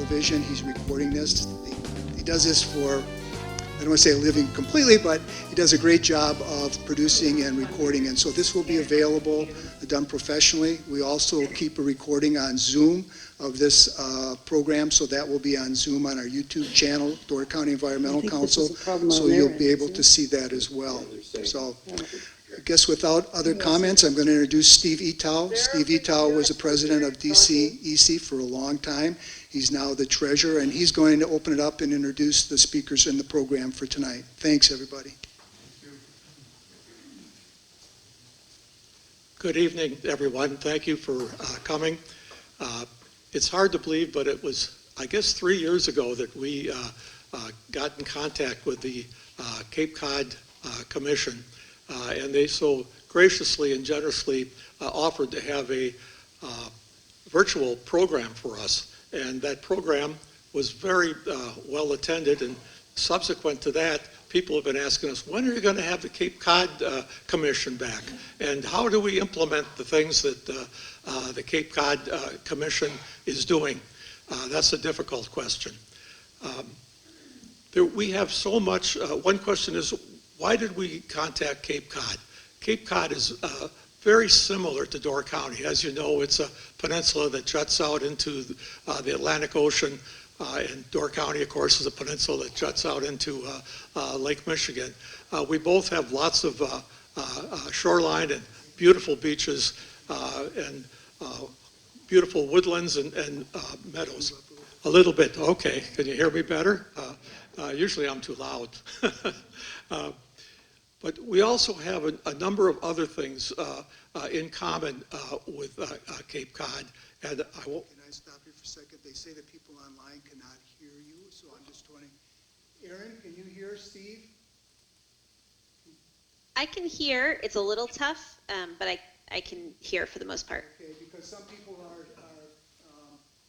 television. He's recording this. He does this for, I don't want to say a living completely, but he does a great job of producing and recording. And so this will be available, done professionally. We also keep a recording on Zoom of this program, so that will be on Zoom on our YouTube channel, Door County Environmental Council. So you'll be able to see that as well. So I guess without other comments, I'm going to introduce Steve Eatough. Steve Eatough was the president of DCEC for a long time. He's now the treasurer, and he's going to open it up and introduce the speakers in the program for tonight. Thanks, everybody. Good evening, everyone. Thank you for coming. It's hard to believe, but it was, I guess, 3 years ago that we got in contact with the Cape Cod Commission, and they so graciously and generously offered to have a virtual program for us. And that program was very well attended, and subsequent to that, people have been asking us, when are you going to have the Cape Cod Commission back? And how do we implement the things that the Cape Cod Commission is doing? That's a difficult question. We have so much. One question is, why did we contact Cape Cod? Cape Cod is very similar to Door County. As you know, it's a peninsula that juts out into the Atlantic Ocean, and Door County, of course, is a peninsula that juts out into Lake Michigan. We both have lots of shoreline and beautiful beaches and beautiful woodlands and meadows. A little bit, okay. Can you hear me better? Usually I'm too loud. But we also have a number of other things in common with Cape Cod. And I won't. Can I stop you for a second? They say that people online cannot hear you, so I'm just wondering. Erin, can you hear Steve? I can hear. It's a little tough, but I can hear for the most part. Okay, because some people are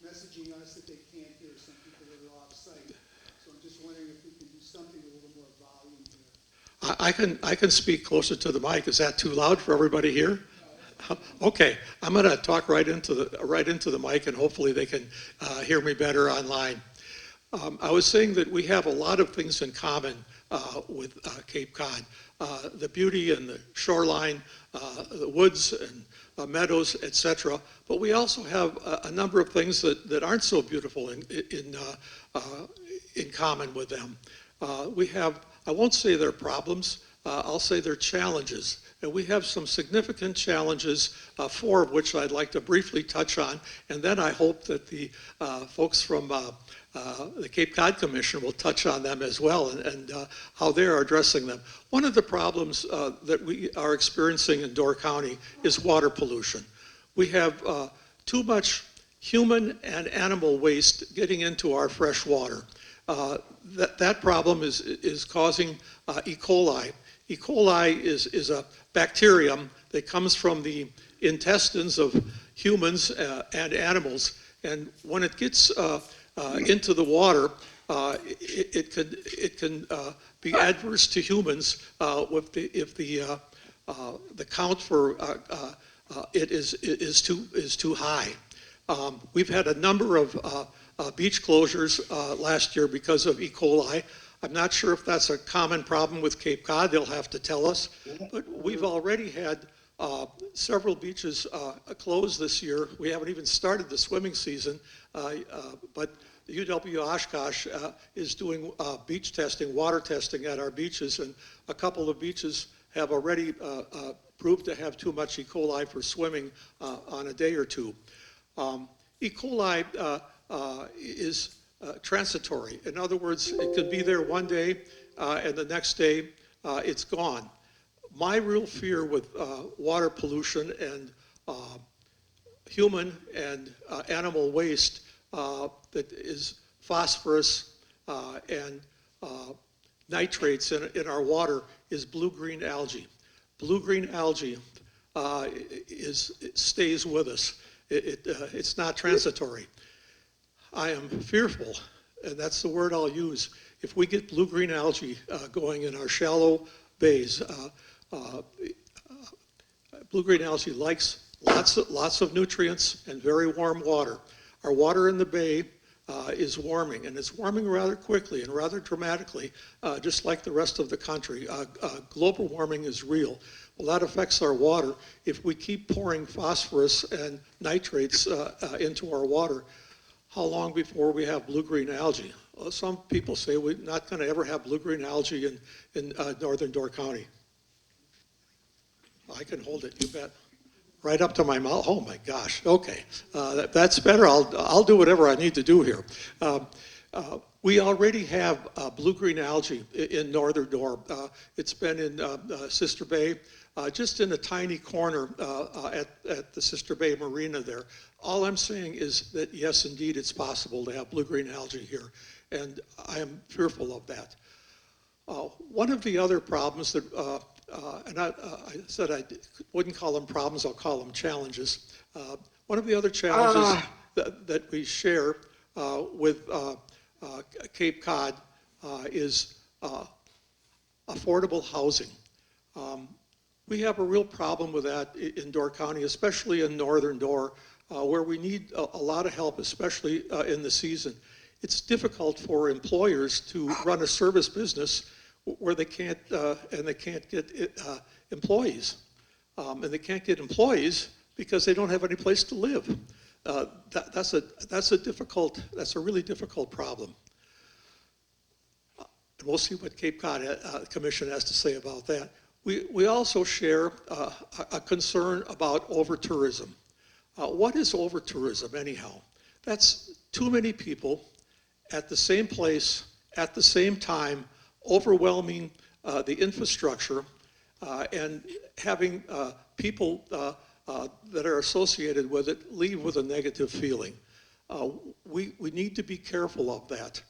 messaging us that they can't hear. Some people that are off-site. So I'm just wondering if we can do something with a little more volume here. I can speak closer to the mic. Is that too loud for everybody here? No. Okay, I'm going to talk right into the mic, and hopefully they can hear me better online. I was saying that we have a lot of things in common with Cape Cod. The beauty and the shoreline, the woods and meadows, etc. But we also have a number of things that aren't so beautiful in common with them. We have, I won't say they're problems, I'll say they're challenges. And we have some significant challenges, 4 of which I'd like to briefly touch on, and then I hope that the folks from the Cape Cod Commission will touch on them as well and how they're addressing them. One of the problems that we are experiencing in Door County is water pollution. We have too much human and animal waste getting into our fresh water. That problem is causing E. coli. E. coli is a bacterium that comes from the intestines of humans and animals, and when it gets into the water, it can be adverse to humans if the count for it is too high. We've had a number of beach closures last year because of E. coli. I'm not sure if that's a common problem with Cape Cod. They'll have to tell us. But we've already had several beaches closed this year. We haven't even started the swimming season, but the UW Oshkosh is doing beach testing, water testing at our beaches, and a couple of beaches have already proved to have too much E. coli for swimming on a day or two. E. coli is transitory. In other words, it could be there one day and the next day it's gone. My real fear with water pollution and human and animal waste that is phosphorus and nitrates in our water is blue-green algae. Blue-green algae stays with us. It's not transitory. I am fearful, and that's the word I'll use, if we get blue-green algae going in our shallow bays. Blue-green algae likes lots of nutrients and very warm water. Our water in the bay is warming, and it's warming rather quickly and rather dramatically, just like the rest of the country. Global warming is real. Well, that affects our water. If we keep pouring phosphorus and nitrates into our water, how long before we have blue-green algae? Well, some people say we're not going to ever have blue-green algae in northern Door County. I can hold it, you bet. Right up to my mouth. Oh my gosh. Okay, that's better. I'll do whatever I need to do here. We already have blue-green algae in northern Door. It's been in Sister Bay, just in a tiny corner at the Sister Bay Marina there. All I'm saying is that yes, indeed, it's possible to have blue-green algae here, and I am fearful of that. One of the other problems that and I said I wouldn't call them problems, I'll call them challenges. One of the other challenges that we share with Cape Cod is affordable housing. We have a real problem with that in Door County, especially in northern Door, where we need a lot of help, especially in the season. It's difficult for employers to run a service business where they can't get employees, and they can't get employees because they don't have any place to live. That's a really difficult problem. And we'll see what Cape Cod Commission has to say about that. We also share a concern about over-tourism. What is over-tourism anyhow? That's too many people at the same place at the same time, overwhelming the infrastructure and having people that are associated with it leave with a negative feeling. We need to be careful of that.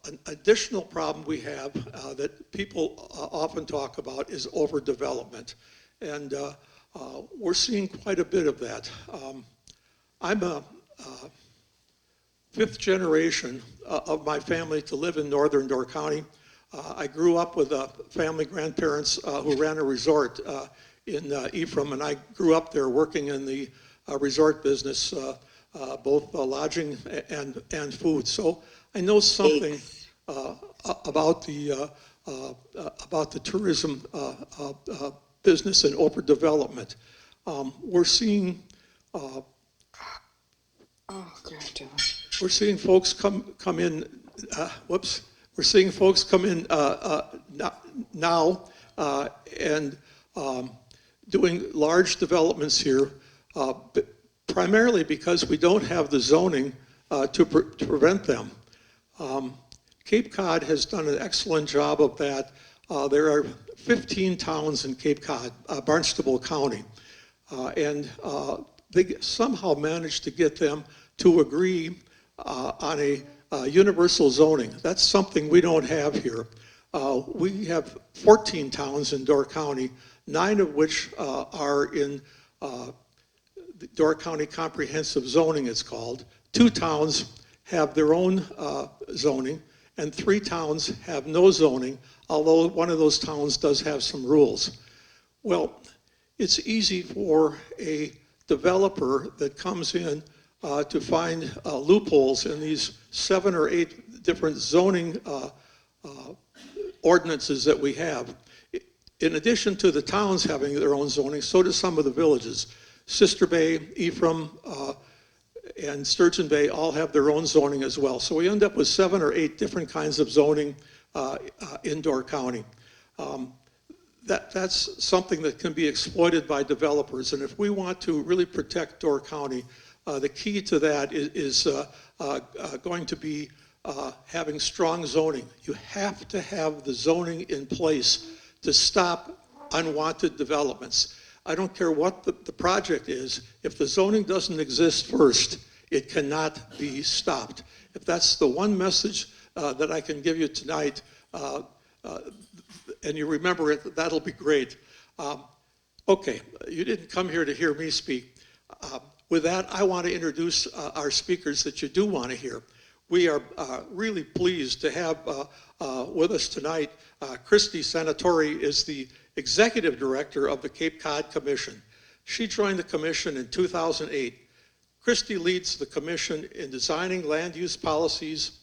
An additional problem we have that people often talk about is overdevelopment, and we're seeing quite a bit of that. I'm a fifth generation of my family to live in northern Door County. I grew up with family grandparents who ran a resort in Eatough, and I grew up there working in the resort business, both lodging and food. So I know something about the tourism business and overdevelopment. We're seeing. We're seeing folks come in. We're seeing folks come in now and doing large developments here, primarily because we don't have the zoning to prevent them. Cape Cod has done an excellent job of that. There are 15 towns in Cape Cod, Barnstable County, and they somehow managed to get them to agree on a universal zoning. That's something we don't have here. We have 14 towns in Door County, 9 of which are in the Door County Comprehensive Zoning, it's called. 2 towns have their own zoning, and 3 towns have no zoning, although one of those towns does have some rules. Well, it's easy for a developer that comes in to find loopholes in these 7 or 8 different zoning ordinances that we have. In addition to the towns having their own zoning, so do some of the villages. Sister Bay, Ephraim, and Sturgeon Bay all have their own zoning as well. So we end up with 7 or 8 different kinds of zoning in Door County. That's something that can be exploited by developers, and if we want to really protect Door County, the key to that is going to be having strong zoning. You have to have the zoning in place to stop unwanted developments. I don't care what the project is. If the zoning doesn't exist first, it cannot be stopped. If that's the one message that I can give you tonight, and you remember it, that'll be great. Okay, you didn't come here to hear me speak. With that, I want to introduce our speakers that you do want to hear. We are really pleased to have with us tonight, Kristy Senatori is the Executive Director of the Cape Cod Commission. She joined the Commission in 2008. Kristy leads the commission in designing land use policies,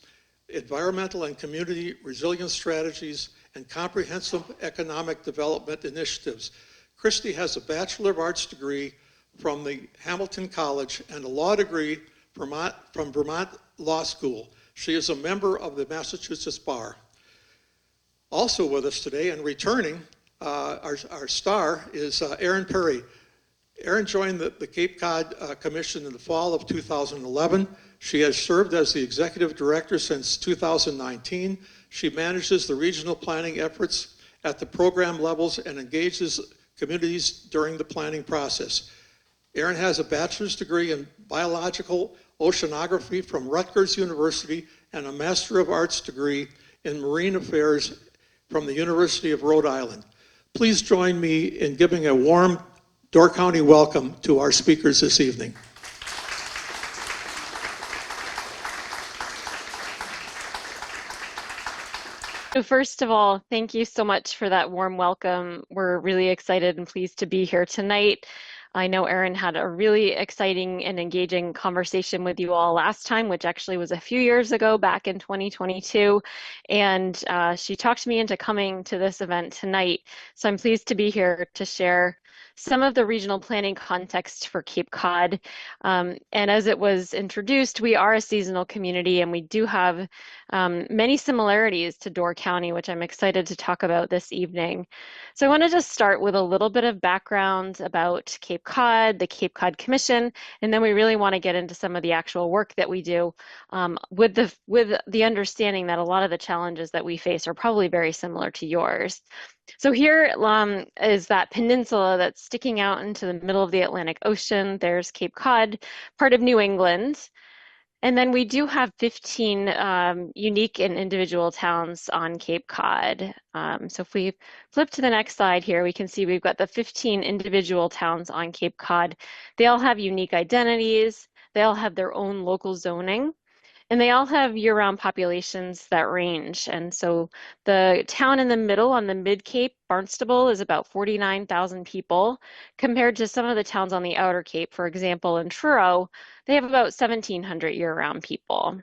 environmental and community resilience strategies, and comprehensive economic development initiatives. Kristy has a Bachelor of Arts degree from the Hamilton College and a law degree from Vermont Law School. She is a member of the Massachusetts Bar. Also with us today and returning, our star is Erin Perry. Erin joined the Cape Cod Commission in the fall of 2011. She has served as the executive director since 2019. She manages the regional planning efforts at the program levels and engages communities during the planning process. Erin has a bachelor's degree in biological oceanography from Rutgers University and a Master of Arts degree in marine affairs from the University of Rhode Island. Please join me in giving a warm Door County welcome to our speakers this evening. So first of all, thank you so much for that warm welcome. We're really excited and pleased to be here tonight. I know Erin had a really exciting and engaging conversation with you all last time, which actually was a few years ago, back in 2022. And she talked me into coming to this event tonight. So I'm pleased to be here to share some of the regional planning context for Cape Cod. And as it was introduced, we are a seasonal community and we do have many similarities to Door County, which I'm excited to talk about this evening. So I want to just start with a little bit of background about Cape Cod, the Cape Cod Commission, and then we really want to get into some of the actual work that we do with the understanding that a lot of the challenges that we face are probably very similar to yours. So here is that peninsula that's sticking out into the middle of the Atlantic Ocean. There's Cape Cod, part of New England. And then we do have 15 unique and individual towns on Cape Cod. So if we flip to the next slide here, we can see we've got the 15 individual towns on Cape Cod. They all have unique identities. They all have their own local zoning. And they all have year-round populations that range. And so the town in the middle on the Mid-Cape, Barnstable, is about 49,000 people, compared to some of the towns on the Outer Cape. For example, in Truro, they have about 1,700 year-round people.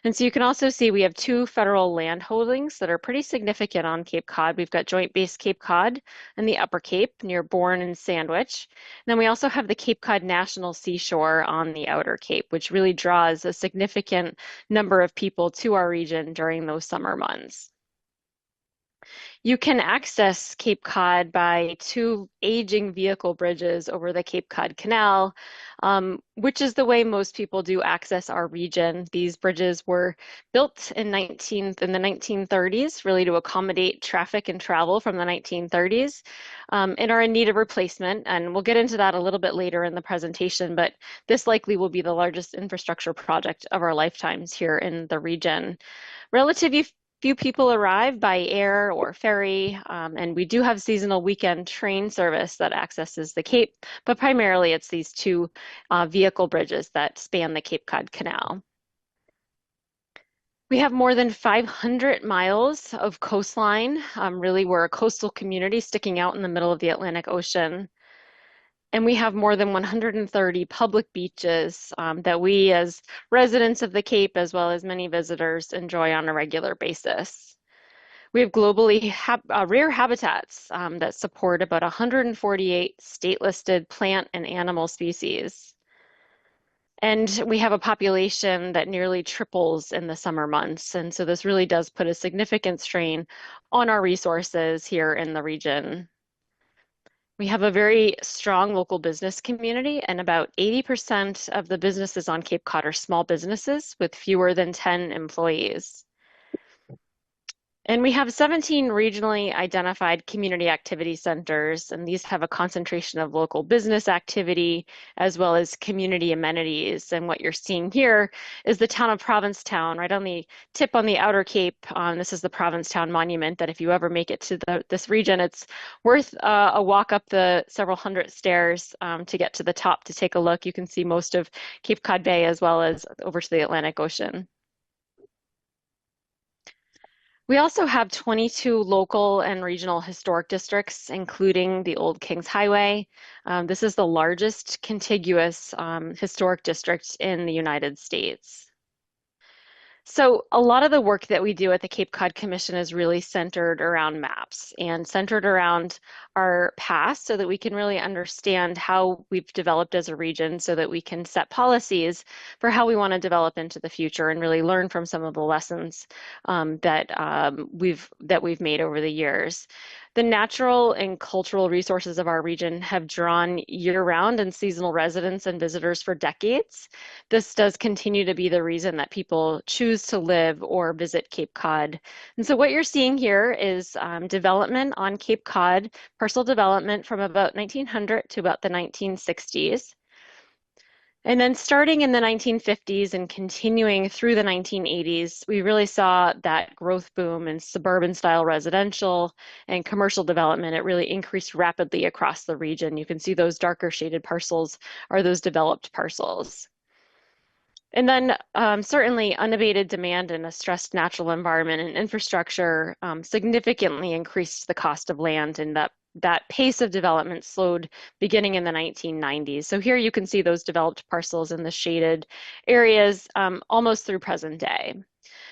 And so you can also see we have 2 federal land holdings that are pretty significant on Cape Cod. We've got Joint Base Cape Cod and the Upper Cape near Bourne and Sandwich. And then we also have the Cape Cod National Seashore on the Outer Cape, which really draws a significant number of people to our region during those summer months. You can access Cape Cod by 2 aging vehicle bridges over the Cape Cod Canal, which is the way most people do access our region. These bridges were built in the 1930s, really to accommodate traffic and travel from the 1930s, and are in need of replacement. And we'll get into that a little bit later in the presentation, but this likely will be the largest infrastructure project of our lifetimes here in the region. Relatively few people arrive by air or ferry, and we do have seasonal weekend train service that accesses the Cape, but primarily it's these 2 vehicle bridges that span the Cape Cod Canal. We have more than 500 miles of coastline. Really, we're a coastal community sticking out in the middle of the Atlantic Ocean. And we have more than 130 public beaches that we as residents of the Cape, as well as many visitors, enjoy on a regular basis. We have globally rare habitats that support about 148 state-listed plant and animal species. And we have a population that nearly triples in the summer months. And so this really does put a significant strain on our resources here in the region. We have a very strong local business community, and about 80% of the businesses on Cape Cod are small businesses with fewer than 10 employees. And we have 17 regionally identified community activity centers, and these have a concentration of local business activity as well as community amenities. And what you're seeing here is the town of Provincetown, right on the tip on the Outer Cape. This is the Provincetown Monument that if you ever make it to this region, it's worth a walk up the several hundred stairs to get to the top to take a look. You can see most of Cape Cod Bay as well as over to the Atlantic Ocean. We also have 22 local and regional historic districts, including the Old Kings Highway. This is the largest contiguous historic district in the United States. So a lot of the work that we do at the Cape Cod Commission is really centered around maps and centered around our past so that we can really understand how we've developed as a region so that we can set policies for how we want to develop into the future and really learn from some of the lessons that we've made over the years. The natural and cultural resources of our region have drawn year-round and seasonal residents and visitors for decades. This does continue to be the reason that people choose to live or visit Cape Cod. And so what you're seeing here is development on Cape Cod, parcel development from about 1900 to about the 1960s. And then starting in the 1950s and continuing through the 1980s, we really saw that growth boom in suburban style residential and commercial development. It really increased rapidly across the region. You can see those darker shaded parcels are those developed parcels. And then certainly unabated demand in a stressed natural environment and infrastructure significantly increased the cost of land, and that pace of development slowed beginning in the 1990s. So here you can see those developed parcels in the shaded areas almost through present day.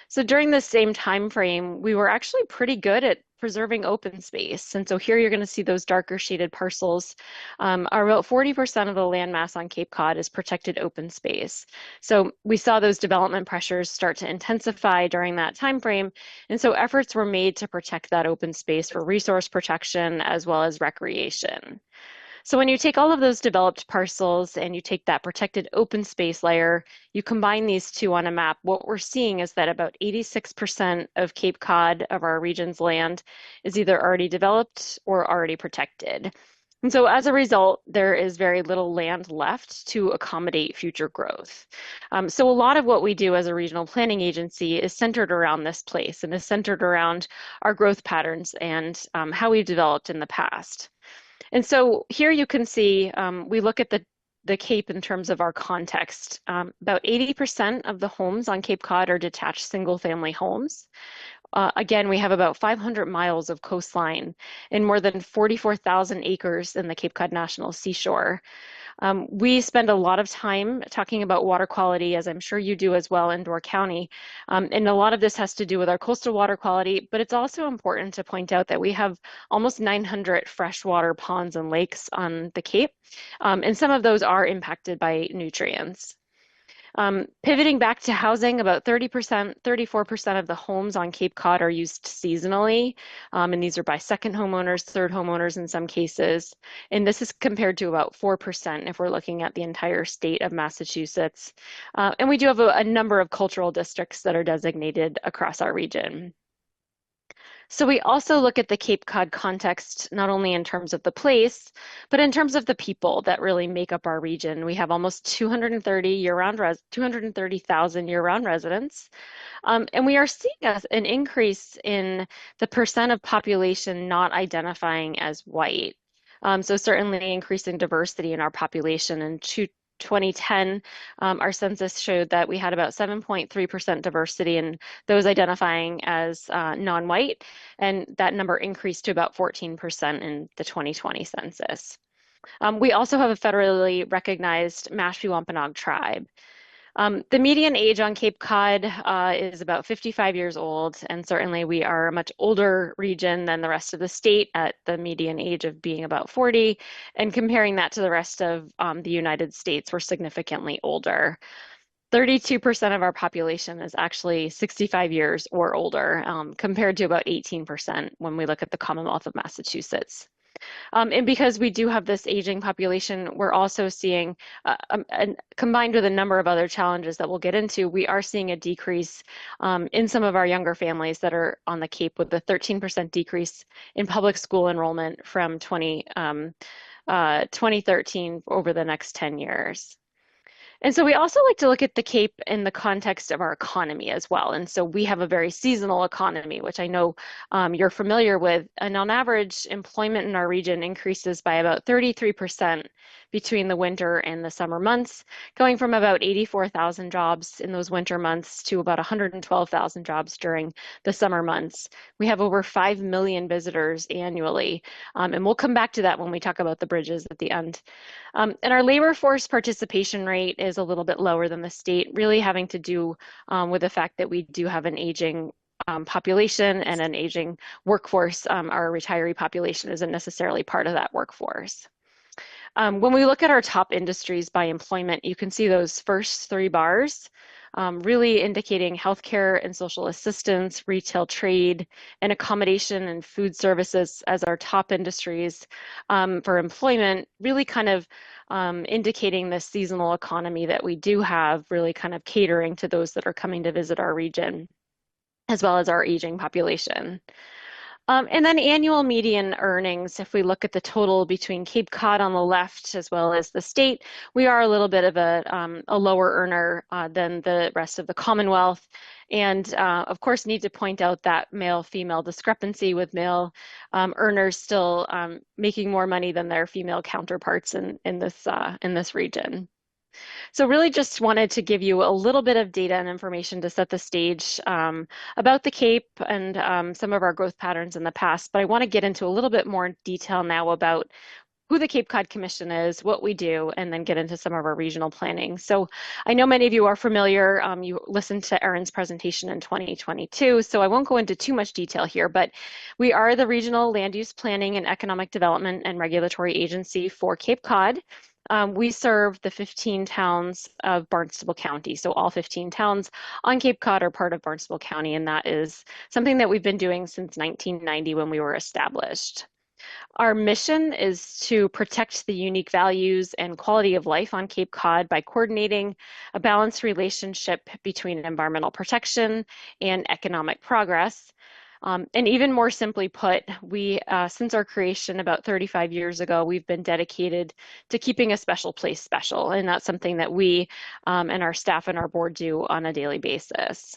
So during the same time frame, we were actually pretty good at preserving open space. And so here you're going to see those darker shaded parcels. Are about 40% of the landmass on Cape Cod is protected open space. So we saw those development pressures start to intensify during that time frame. And so efforts were made to protect that open space for resource protection as well as recreation. So when you take all of those developed parcels and you take that protected open space layer, you combine these two on a map, what we're seeing is that about 86% of Cape Cod, of our region's land, is either already developed or already protected. And so as a result, there is very little land left to accommodate future growth. So a lot of what we do as a regional planning agency is centered around this place and is centered around our growth patterns and how we've developed in the past. And so here you can see, we look at the Cape in terms of our context. About 80% of the homes on Cape Cod are detached single family homes. Again, we have about 500 miles of coastline and more than 44,000 acres in the Cape Cod National Seashore. We spend a lot of time talking about water quality, as I'm sure you do as well in Door County. And a lot of this has to do with our coastal water quality, but it's also important to point out that we have almost 900 freshwater ponds and lakes on the Cape, and some of those are impacted by nutrients. Pivoting back to housing, about 30%, 34% of the homes on Cape Cod are used seasonally, and these are by second homeowners, third homeowners in some cases. And this is compared to about 4% if we're looking at the entire state of Massachusetts. And we do have a number of cultural districts that are designated across our region. So we also look at the Cape Cod context, not only in terms of the place, but in terms of the people that really make up our region. We have almost 230,000 year-round residents. And we are seeing an increase in the percent of population not identifying as white. So certainly increasing diversity in our population. And 2010, our census showed that we had about 7.3% diversity in those identifying as non-white, and that number increased to about 14% in the 2020 census. We also have a federally recognized Mashpee Wampanoag tribe. The median age on Cape Cod is about 55 years old, and certainly we are a much older region than the rest of the state at the median age of being about 40, and comparing that to the rest of the United States, we're significantly older. 32% of our population is actually 65 years or older, compared to about 18% when we look at the Commonwealth of Massachusetts. And because we do have this aging population, we're also seeing, combined with a number of other challenges that we'll get into, we are seeing a decrease in some of our younger families that are on the Cape, with a 13% decrease in public school enrollment from 2013 over the next 10 years. And so we also like to look at the Cape in the context of our economy as well. And so we have a very seasonal economy, which I know you're familiar with. And on average, employment in our region increases by about 33% between the winter and the summer months, going from about 84,000 jobs in those winter months to about 112,000 jobs during the summer months. We have over 5 million visitors annually, and we'll come back to that when we talk about the bridges at the end. And our labor force participation rate is a little bit lower than the state, really having to do with the fact that we do have an aging population and an aging workforce. Our retiree population isn't necessarily part of that workforce. When we look at our top industries by employment, you can see those first 3 bars really indicating healthcare and social assistance, retail trade, and accommodation and food services as our top industries for employment, really kind of indicating the seasonal economy that we do have, really kind of catering to those that are coming to visit our region, as well as our aging population. And then annual median earnings, if we look at the total between Cape Cod on the left as well as the state, we are a little bit of a lower earner than the rest of the Commonwealth. And of course, need to point out that male-female discrepancy, with male earners still making more money than their female counterparts in this region. So really just wanted to give you a little bit of data and information to set the stage about the Cape and some of our growth patterns in the past, but I want to get into a little bit more detail now about who the Cape Cod Commission is, what we do, and then get into some of our regional planning. So I know many of you are familiar, you listened to Erin's presentation in 2022, so I won't go into too much detail here, but we are the Regional Land Use Planning and Economic Development and Regulatory Agency for Cape Cod. We serve the 15 towns of Barnstable County. So all 15 towns on Cape Cod are part of Barnstable County, and that is something that we've been doing since 1990 when we were established. Our mission is to protect the unique values and quality of life on Cape Cod by coordinating a balanced relationship between environmental protection and economic progress. And even more simply put, we, since our creation about 35 years ago, we've been dedicated to keeping a special place special. And that's something that we and our staff and our board do on a daily basis.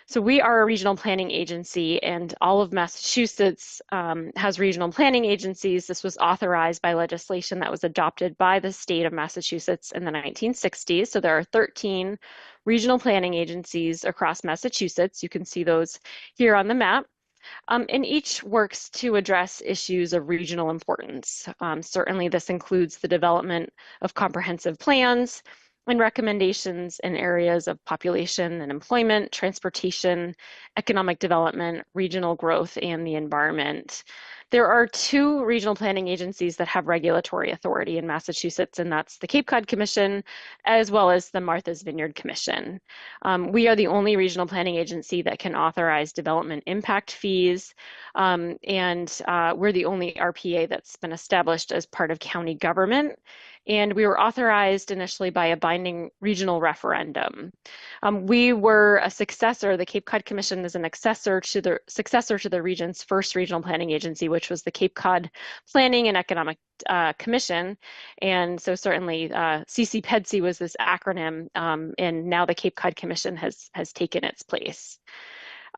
So we are a regional planning agency, and all of Massachusetts has regional planning agencies. This was authorized by legislation that was adopted by the state of Massachusetts in the 1960s. So there are 13 regional planning agencies across Massachusetts. You can see those here on the map. And each works to address issues of regional importance. Certainly this includes the development of comprehensive plans and recommendations in areas of population and employment, transportation, economic development, regional growth, and the environment. There are 2 regional planning agencies that have regulatory authority in Massachusetts, and that's the Cape Cod Commission, as well as the Martha's Vineyard Commission. We are the only regional planning agency that can authorize development impact fees, and we're the only RPA that's been established as part of county government. And we were authorized initially by a binding regional referendum. We were a successor. The Cape Cod Commission is an successor to the region's first regional planning agency, which was the Cape Cod Planning and Economic Commission. And so certainly CCPEDC was this acronym, and now the Cape Cod Commission has taken its place.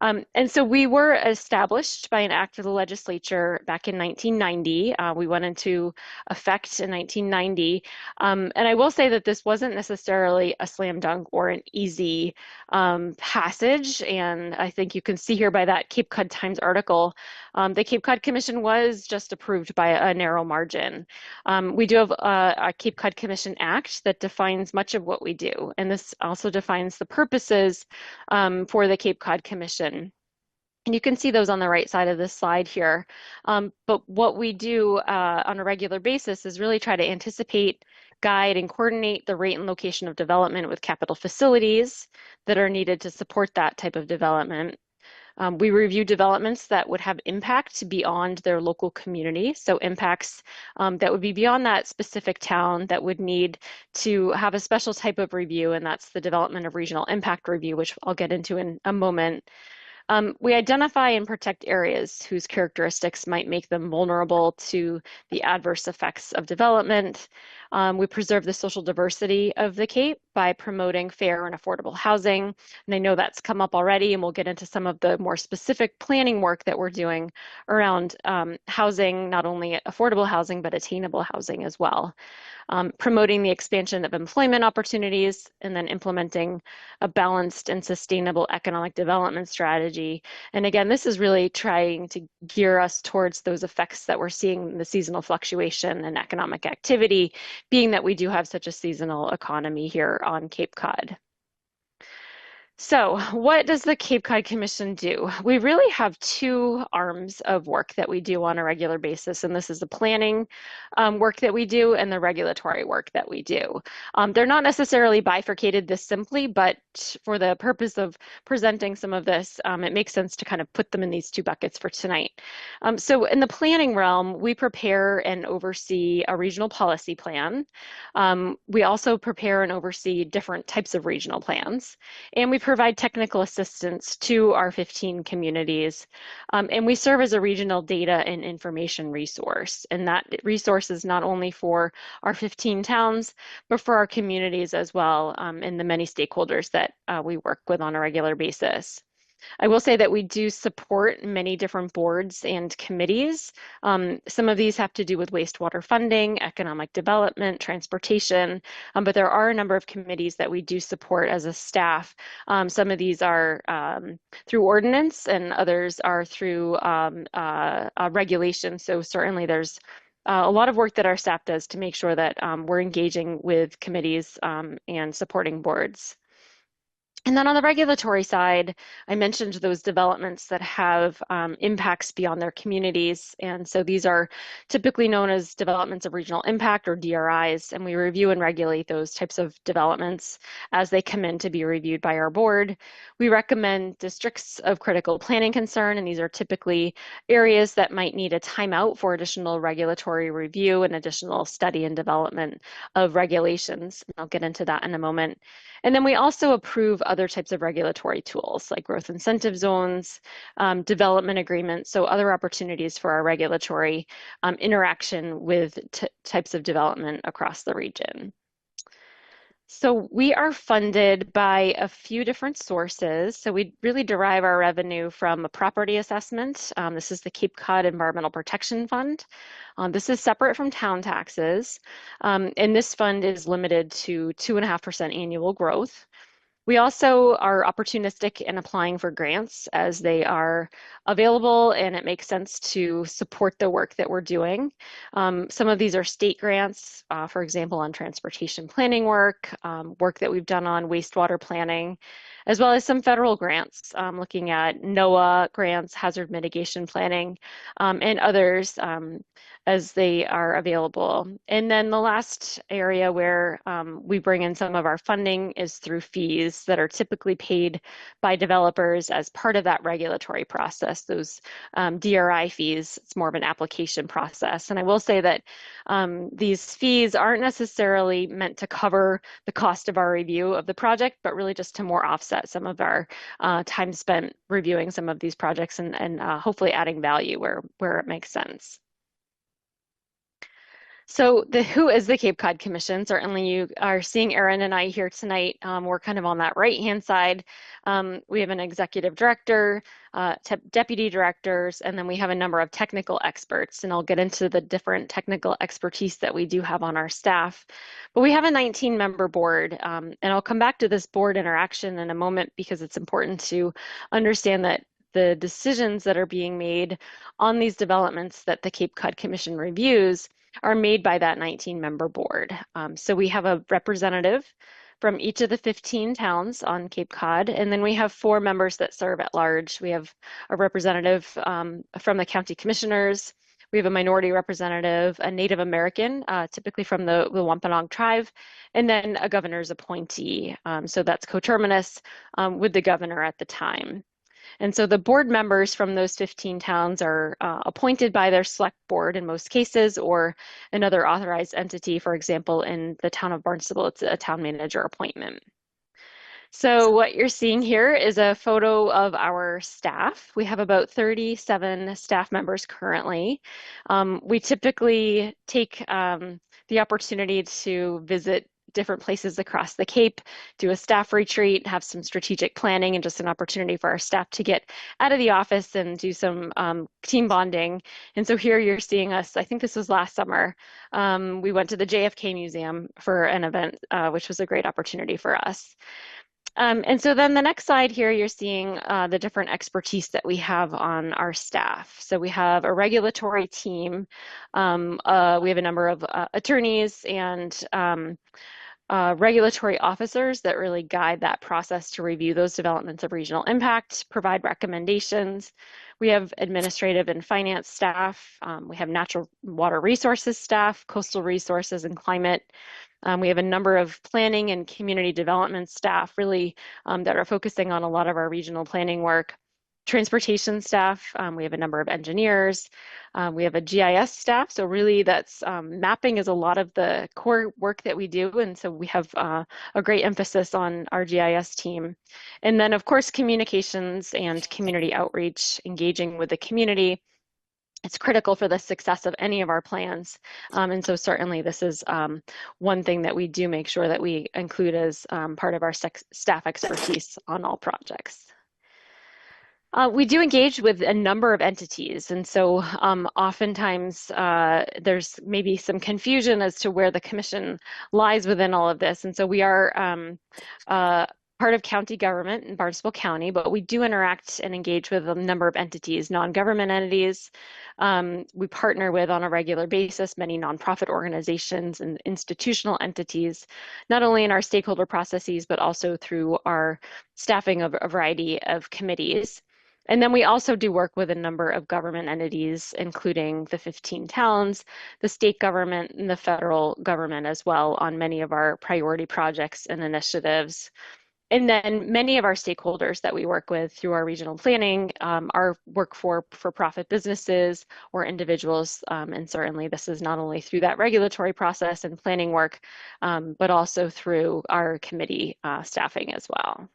And so we were established by an act of the legislature back in 1990. We went into effect in 1990. And I will say that this wasn't necessarily a slam dunk or an easy passage. And I think you can see here by that Cape Cod Times article, the Cape Cod Commission was just approved by a narrow margin. We do have a Cape Cod Commission Act that defines much of what we do. And this also defines the purposes for the Cape Cod Commission. And you can see those on the right side of this slide here. But what we do on a regular basis is really try to anticipate, guide, and coordinate the rate and location of development with capital facilities that are needed to support that type of development. We review developments that would have impact beyond their local community. So impacts that would be beyond that specific town that would need to have a special type of review, and that's the development of regional impact review, which I'll get into in a moment. We identify and protect areas whose characteristics might make them vulnerable to the adverse effects of development. We preserve the social diversity of the Cape by promoting fair and affordable housing. And I know that's come up already, and we'll get into some of the more specific planning work that we're doing around housing, not only affordable housing, but attainable housing as well. Promoting the expansion of employment opportunities, and then implementing a balanced and sustainable economic development strategy. And again, this is really trying to gear us towards those effects that we're seeing in the seasonal fluctuation and economic activity, being that we do have such a seasonal economy here on Cape Cod. So what does the Cape Cod Commission do? We really have two arms of work that we do on a regular basis, and this is the planning work that we do and the regulatory work that we do. They're not necessarily bifurcated this simply, but for the purpose of presenting some of this, it makes sense to kind of put them in these two buckets for tonight. So in the planning realm, we prepare and oversee a regional policy plan. We also prepare and oversee different types of regional plans, and we provide technical assistance to our 15 communities. And we serve as a regional data and information resource. And that resource is not only for our 15 towns, but for our communities as well, and the many stakeholders that we work with on a regular basis. I will say that we do support many different boards and committees. Some of these have to do with wastewater funding, economic development, transportation, but there are a number of committees that we do support as a staff. Some of these are through ordinance, and others are through regulation. So certainly there's a lot of work that our staff does to make sure that we're engaging with committees and supporting boards. And then on the regulatory side, I mentioned those developments that have impacts beyond their communities. And so these are typically known as developments of regional impact, or DRIs, and we review and regulate those types of developments as they come in to be reviewed by our board. We recommend districts of critical planning concern, and these are typically areas that might need a timeout for additional regulatory review and additional study and development of regulations. I'll get into that in a moment. And then we also approve other types of regulatory tools like growth incentive zones, development agreements, so other opportunities for our regulatory interaction with types of development across the region. So we are funded by a few different sources. So we really derive our revenue from a property assessment. This is the Cape Cod Environmental Protection Fund. This is separate from town taxes, and this fund is limited to 2.5% annual growth. We also are opportunistic in applying for grants as they are available, and it makes sense to support the work that we're doing. Some of these are state grants, for example, on transportation planning work, work that we've done on wastewater planning, as well as some federal grants, looking at NOAA grants, hazard mitigation planning, and others as they are available. And then the last area where we bring in some of our funding is through fees that are typically paid by developers as part of that regulatory process, those DRI fees. It's more of an application process. And I will say that these fees aren't necessarily meant to cover the cost of our review of the project, but really just to more offset some of our time spent reviewing some of these projects and hopefully adding value where it makes sense. So who is the Cape Cod Commission? Certainly you are seeing Erin and I here tonight. We're kind of on that right-hand side. We have an executive director, deputy directors, and then we have a number of technical experts, and I'll get into the different technical expertise that we do have on our staff. But we have a 19-member board, and I'll come back to this board interaction in a moment because it's important to understand that the decisions that are being made on these developments that the Cape Cod Commission reviews are made by that 19-member board. So we have a representative from each of the 15 towns on Cape Cod, and then we have 4 members that serve at large. We have a representative from the county commissioners, we have a minority representative, a Native American, typically from the Wampanoag tribe, and then a governor's appointee. So that's coterminous with the governor at the time. And so the board members from those 15 towns are appointed by their select board in most cases, or another authorized entity. For example, in the town of Barnstable, it's a town manager appointment. So what you're seeing here is a photo of our staff. We have about 37 staff members currently. We typically take the opportunity to visit different places across the Cape, do a staff retreat, have some strategic planning, and just an opportunity for our staff to get out of the office and do some team bonding. And so here you're seeing us, I think this was last summer, we went to the JFK Museum for an event, which was a great opportunity for us. And so then the next slide here, you're seeing the different expertise that we have on our staff. So we have a regulatory team. We have a number of attorneys and regulatory officers that really guide that process to review those developments of regional impact, provide recommendations. We have administrative and finance staff. We have natural water resources staff, coastal resources and climate. We have a number of planning and community development staff really that are focusing on a lot of our regional planning work. Transportation staff, we have a number of engineers. We have a GIS staff, so really that's mapping is a lot of the core work that we do, and so we have a great emphasis on our GIS team. And then of course communications and community outreach, engaging with the community. It's critical for the success of any of our plans. And so certainly this is one thing that we do make sure that we include as part of our staff expertise on all projects. We do engage with a number of entities, and so oftentimes there's maybe some confusion as to where the commission lies within all of this. And so we are part of county government in Barnstable County, but we do interact and engage with a number of entities, non-government entities. We partner with on a regular basis many nonprofit organizations and institutional entities, not only in our stakeholder processes, but also through our staffing of a variety of committees. And then we also do work with a number of government entities, including the 15 towns, the state government, and the federal government as well on many of our priority projects and initiatives. And then many of our stakeholders that we work with through our regional planning are work for-profit businesses or individuals. And certainly this is not only through that regulatory process and planning work, but also through our committee staffing as well.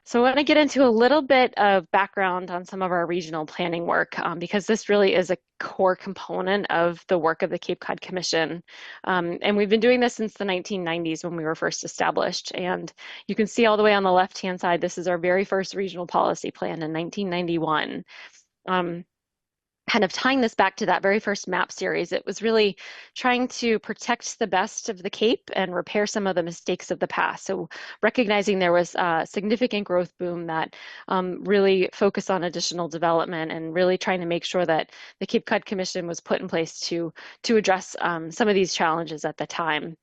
So I want to get into a little bit of background on some of our regional planning work because this really is a core component of the work of the Cape Cod Commission. And we've been doing this since the 1990s when we were first established. And you can see all the way on the left-hand side, this is our very first regional policy plan in 1991. Kind of tying this back to that very first map series, it was really trying to protect the best of the Cape and repair some of the mistakes of the past. So recognizing there was a significant growth boom that really focused on additional development and really trying to make sure that the Cape Cod Commission was put in place to address some of these challenges at the time.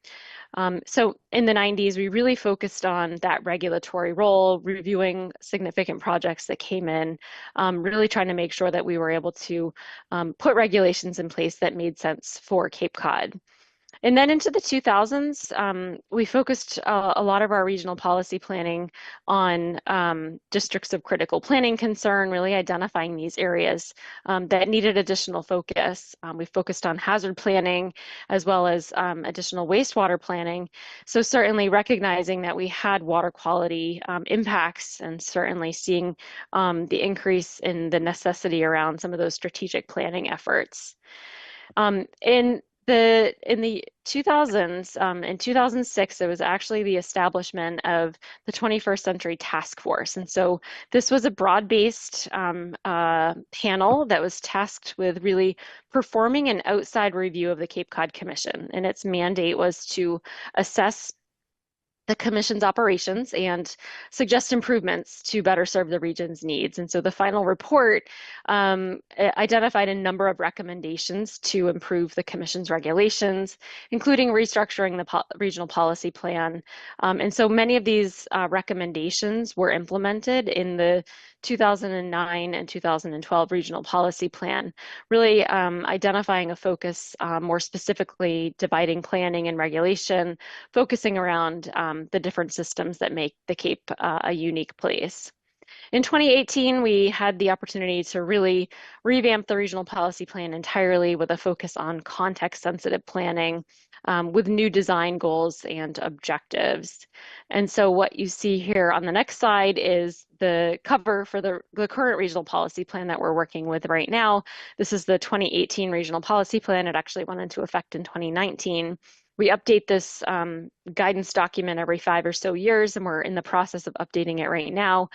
So in the 90s, we really focused on that regulatory role, reviewing significant projects that came in, really trying to make sure that we were able to put regulations in place that made sense for Cape Cod. And then into the 2000s, we focused a lot of our regional policy planning on districts of critical planning concern, really identifying these areas that needed additional focus. We focused on hazard planning as well as additional wastewater planning. So certainly recognizing that we had water quality impacts and certainly seeing the increase in the necessity around some of those strategic planning efforts. In the 2000s, in 2006, there was actually the establishment of the 21st Century Task Force. And so this was a broad-based panel that was tasked with really performing an outside review of the Cape Cod Commission. And its mandate was to assess the Commission's operations and suggest improvements to better serve the region's needs. And so the final report identified a number of recommendations to improve the Commission's regulations, including restructuring the regional policy plan. And so many of these recommendations were implemented in the 2009 and 2012 regional policy plan, really identifying a focus more specifically dividing planning and regulation, focusing around the different systems that make the Cape a unique place. In 2018, we had the opportunity to really revamp the regional policy plan entirely with a focus on context-sensitive planning with new design goals and objectives. And so what you see here on the next slide is the cover for the current regional policy plan that we're working with right now. This is the 2018 regional policy plan. It actually went into effect in 2019. We update this guidance document every 5 or so years, and we're in the process of updating it right now.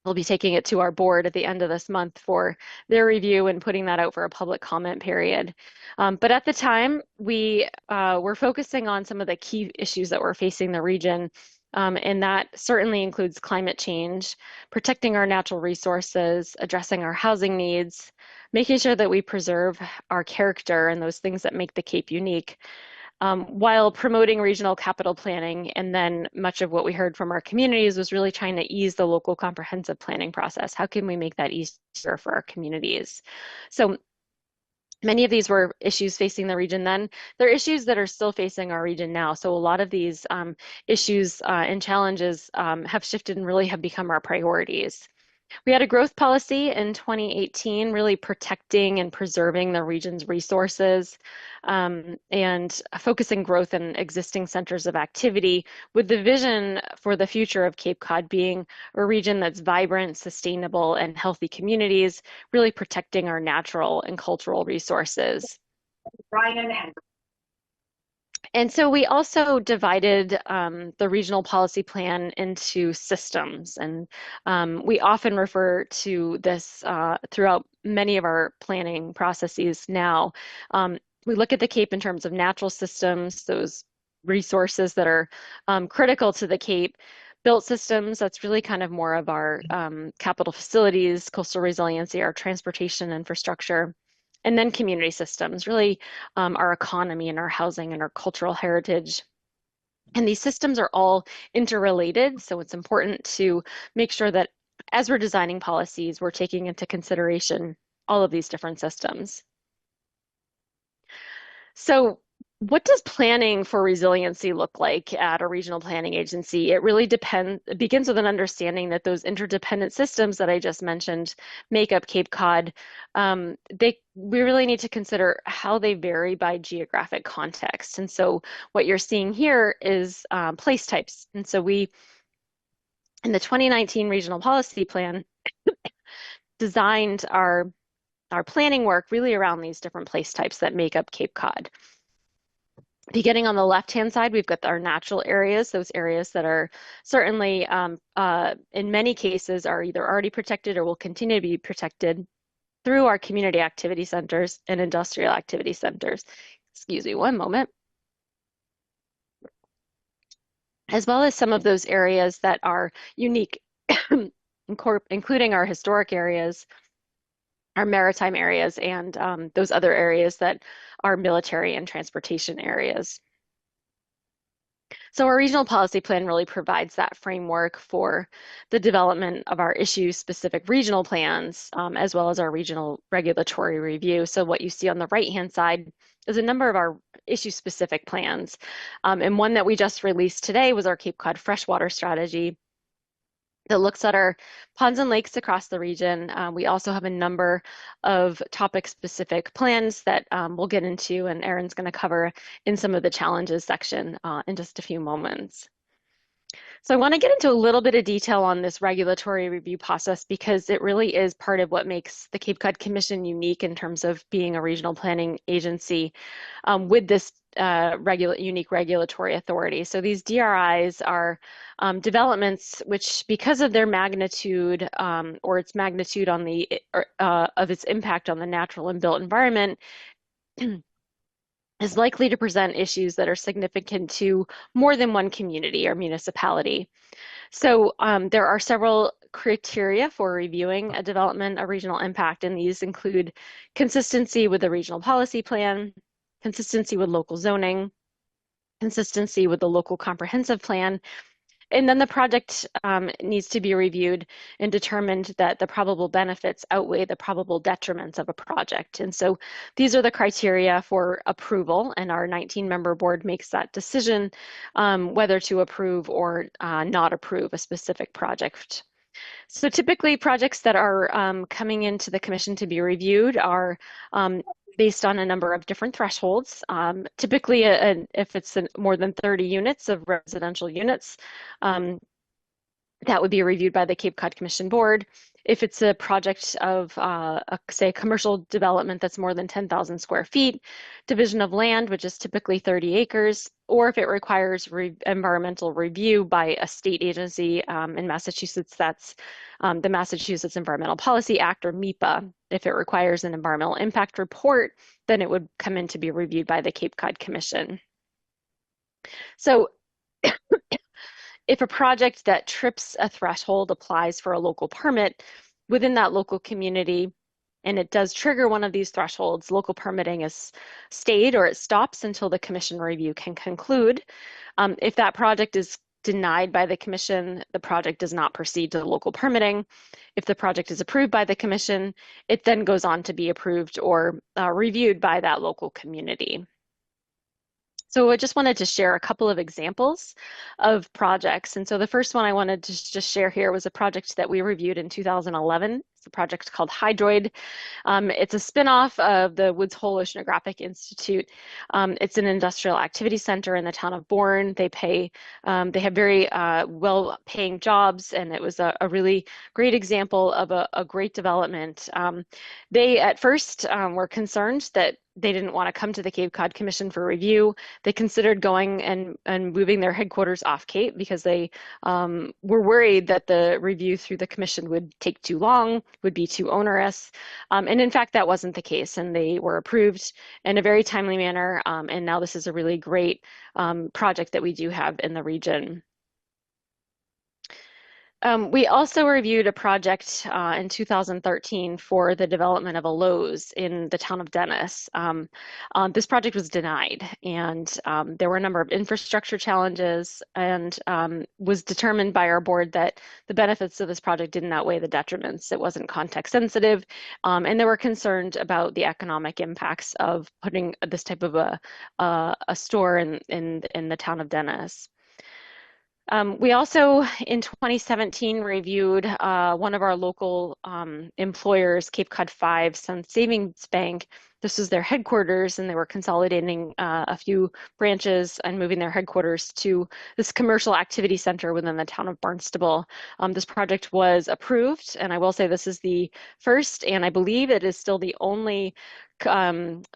We'll be taking it to our board at the end of this month for their review and putting that out for a public comment period. But at the time, we're focusing on some of the key issues that we're facing the region, and that certainly includes climate change, protecting our natural resources, addressing our housing needs, making sure that we preserve our character and those things that make the Cape unique, while promoting regional capital planning. And then much of what we heard from our communities was really trying to ease the local comprehensive planning process. How can we make that easier for our communities? So many of these were issues facing the region then. They're issues that are still facing our region now. So a lot of these issues and challenges have shifted and really have become our priorities. We had a growth policy in 2018, really protecting and preserving the region's resources and focusing growth in existing centers of activity, with the vision for the future of Cape Cod being a region that's vibrant, sustainable, and healthy communities, really protecting our natural and cultural resources. And so we also divided the regional policy plan into systems, and we often refer to this throughout many of our planning processes now. We look at the Cape in terms of natural systems, those resources that are critical to the Cape. Built systems, that's really kind of more of our capital facilities, coastal resiliency, our transportation infrastructure. And then community systems, really our economy and our housing and our cultural heritage. And these systems are all interrelated, so it's important to make sure that as we're designing policies, we're taking into consideration all of these different systems. So what does planning for resiliency look like at a regional planning agency? It really it begins with an understanding that those interdependent systems that I just mentioned make up Cape Cod. We really need to consider how they vary by geographic context. And so what you're seeing here is place types. And so we, in the 2019 Regional Policy Plan, designed our planning work really around these different place types that make up Cape Cod. Beginning on the left-hand side, we've got our natural areas, those areas that are certainly, in many cases, are either already protected or will continue to be protected through our community activity centers and industrial activity centers. Excuse me one moment. As well as some of those areas that are unique, including our historic areas, our maritime areas, and those other areas that are military and transportation areas. So our regional policy plan really provides that framework for the development of our issue-specific regional plans, as well as our regional regulatory review. So what you see on the right-hand side is a number of our issue-specific plans. And one that we just released today was our Cape Cod Freshwater Strategy that looks at our ponds and lakes across the region. We also have a number of topic-specific plans that we'll get into, and Erin's going to cover in some of the challenges section in just a few moments. So I want to get into a little bit of detail on this regulatory review process because it really is part of what makes the Cape Cod Commission unique in terms of being a regional planning agency with this unique regulatory authority. So these DRIs are developments which, because of their magnitude or its magnitude on the of its impact on the natural and built environment, is likely to present issues that are significant to more than one community or municipality. So there are several criteria for reviewing a development of regional impact, and these include consistency with the regional policy plan, consistency with local zoning, consistency with the local comprehensive plan, and then the project needs to be reviewed and determined that the probable benefits outweigh the probable detriments of a project. And so these are the criteria for approval, and our 19-member board makes that decision whether to approve or not approve a specific project. So typically projects that are coming into the commission to be reviewed are based on a number of different thresholds. Typically, if it's more than 30 units of residential units, that would be reviewed by the Cape Cod Commission Board. If it's a project of, say, a commercial development that's more than 10,000 square feet, division of land, which is typically 30 acres, or if it requires environmental review by a state agency. In Massachusetts, that's the Massachusetts Environmental Policy Act, or MEPA. If it requires an environmental impact report, then it would come in to be reviewed by the Cape Cod Commission. So if a project that trips a threshold applies for a local permit within that local community, and it does trigger one of these thresholds, local permitting is stayed or it stops until the commission review can conclude. If that project is denied by the commission, the project does not proceed to local permitting. If the project is approved by the commission, it then goes on to be approved or reviewed by that local community. So I just wanted to share a couple of examples of projects. And so the first one I wanted to just share here was a project that we reviewed in 2011. It's a project called Hydroid. It's a spinoff of the Woods Hole Oceanographic Institute. It's an industrial activity center in the town of Bourne. They have very well-paying jobs, and it was a really great example of a great development. They at first were concerned that they didn't want to come to the Cape Cod Commission for review. They considered going and moving their headquarters off Cape because they were worried that the review through the commission would take too long, would be too onerous. And in fact, that wasn't the case, and they were approved in a very timely manner. And now this is a really great project that we do have in the region. We also reviewed a project in 2013 for the development of a Lowe's in the town of Dennis. This project was denied, and there were a number of infrastructure challenges, and was determined by our board that the benefits of this project didn't outweigh the detriments. It wasn't context sensitive, and they were concerned about the economic impacts of putting this type of a store in the town of Dennis. We also, in 2017, reviewed one of our local employers, Cape Cod 5 Sun Savings Bank. This was their headquarters, and they were consolidating a few branches and moving their headquarters to this commercial activity center within the town of Barnstable. This project was approved, and I will say this is the first, and I believe it is still the only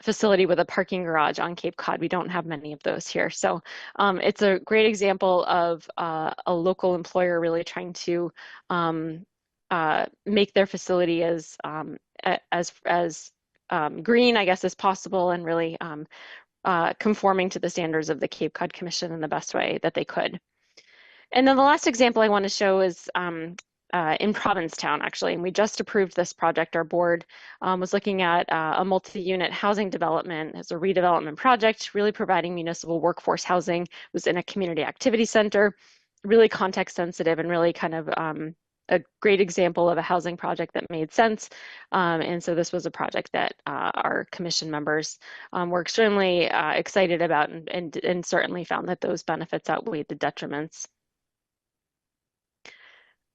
facility with a parking garage on Cape Cod. We don't have many of those here. So it's a great example of a local employer really trying to make their facility as green, I guess, as possible, and really conforming to the standards of the Cape Cod Commission in the best way that they could. And then the last example I want to show is in Provincetown, actually, and we just approved this project. Our board was looking at a multi-unit housing development as a redevelopment project, really providing municipal workforce housing. It was in a community activity center, really context sensitive, and really kind of a great example of a housing project that made sense. And so this was a project that our commission members were extremely excited about, and certainly found that those benefits outweighed the detriments.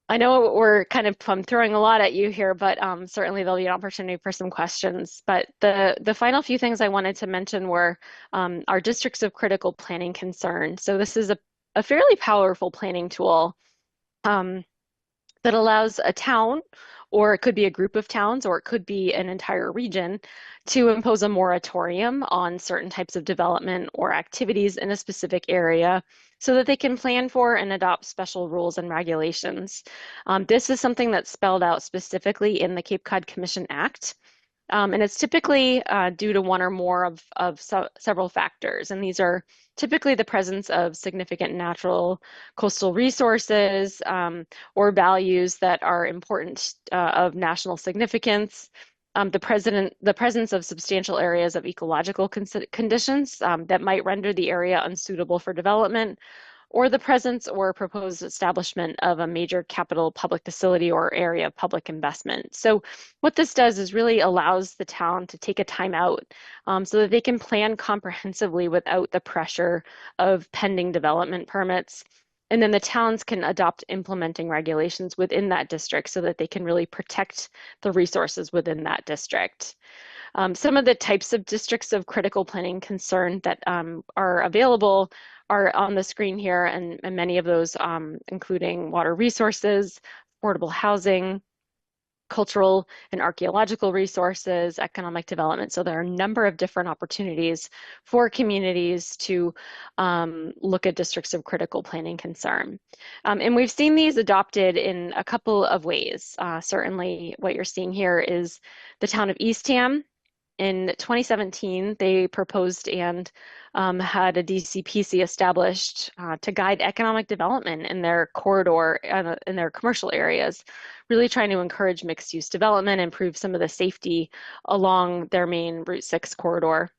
I know we're kind of throwing a lot at you here, but certainly there'll be an opportunity for some questions. But the final few things I wanted to mention were our districts of critical planning concern. So this is a fairly powerful planning tool that allows a town, or it could be a group of towns, or it could be an entire region, to impose a moratorium on certain types of development or activities in a specific area so that they can plan for and adopt special rules and regulations. This is something that's spelled out specifically in the Cape Cod Commission Act. And it's typically due to one or more of several factors. And these are typically the presence of significant natural coastal resources or values that are important of national significance. The presence of substantial areas of ecological conditions that might render the area unsuitable for development, or the presence or proposed establishment of a major capital public facility or area of public investment. So what this does is really allows the town to take a time out so that they can plan comprehensively without the pressure of pending development permits. And then the towns can adopt implementing regulations within that district so that they can really protect the resources within that district. Some of the types of districts of critical planning concern that are available are on the screen here, and many of those including water resources, affordable housing, cultural and archaeological resources, economic development. So there are a number of different opportunities for communities to look at districts of critical planning concern. And we've seen these adopted in a couple of ways. Certainly what you're seeing here is the town of Eastham. In 2017, they proposed and had a DCPC established to guide economic development in their corridor, in their commercial areas, really trying to encourage mixed-use development, improve some of the safety along their main Route 6 corridor.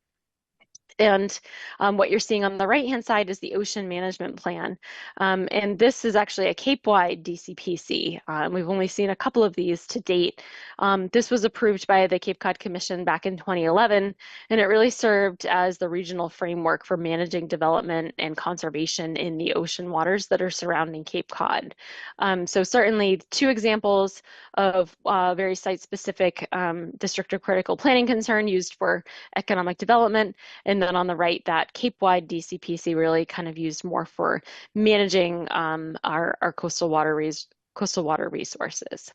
And what you're seeing on the right-hand side is the ocean management plan. And this is actually a Cape-wide DCPC. We've only seen a couple of these to date. This was approved by the Cape Cod Commission back in 2011, and it really served as the regional framework for managing development and conservation in the ocean waters that are surrounding Cape Cod. So certainly 2 examples of very site-specific district of critical planning concern used for economic development, and then on the right, that Cape-wide DCPC really kind of used more for managing our coastal water resources.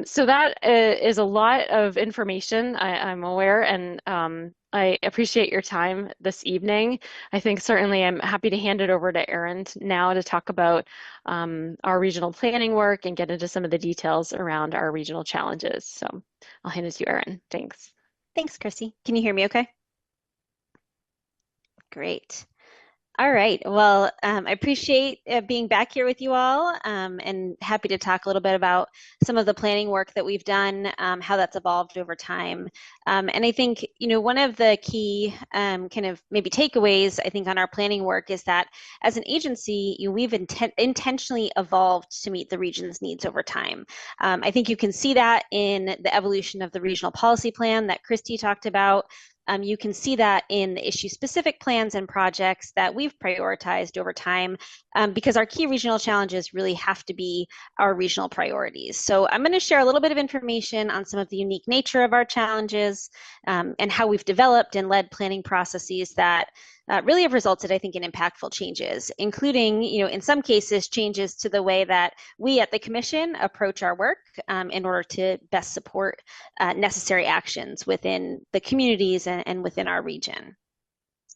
So that is a lot of information, I'm aware, and I appreciate your time this evening. I think certainly I'm happy to hand it over to Erin now to talk about our regional planning work and get into some of the details around our regional challenges. So I'll hand it to you, Erin. Thanks. Thanks, Kristy. Can you hear me okay? Great. All right. Well, I appreciate being back here with you all, and happy to talk a little bit about some of the planning work that we've done, how that's evolved over time. And I think, one of the key kind of maybe takeaways, I think, on our planning work is that as an agency, we've intentionally evolved to meet the region's needs over time. I think you can see that in the evolution of the regional policy plan that Kristy talked about. You can see that in the issue-specific plans and projects that we've prioritized over time, because our key regional challenges really have to be our regional priorities. So I'm going to share a little bit of information on some of the unique nature of our challenges, and how we've developed and led planning processes that really have resulted, I think, in impactful changes, including, in some cases, changes to the way that we at the Commission approach our work in order to best support necessary actions within the communities and within our region.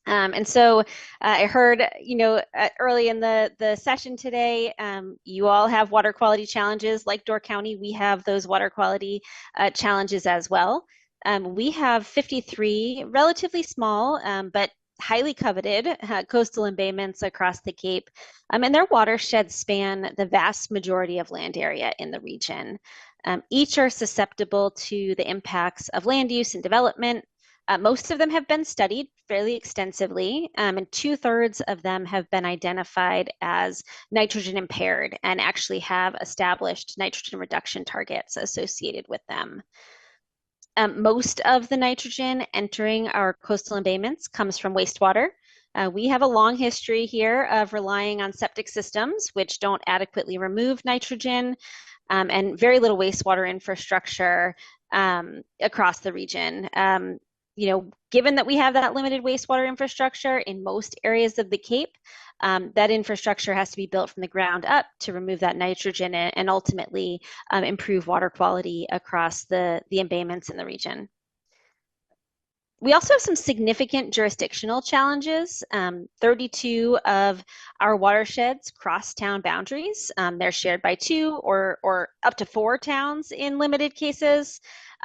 And so I heard, early in the session today, you all have water quality challenges. Like Door County, we have those water quality challenges as well. We have 53 relatively small, but highly coveted coastal embayments across the Cape, and their watersheds span the vast majority of land area in the region. Each are susceptible to the impacts of land use and development. Most of them have been studied fairly extensively, and 2/3 of them have been identified as nitrogen impaired and actually have established nitrogen reduction targets associated with them. Most of the nitrogen entering our coastal embayments comes from wastewater. We have a long history here of relying on septic systems, which don't adequately remove nitrogen, and very little wastewater infrastructure across the region. Given that we have that limited wastewater infrastructure in most areas of the Cape, that infrastructure has to be built from the ground up to remove that nitrogen and ultimately improve water quality across the embayments in the region. We also have some significant jurisdictional challenges. 32 of our watersheds cross town boundaries. They're shared by 2 or up to 4 towns in limited cases.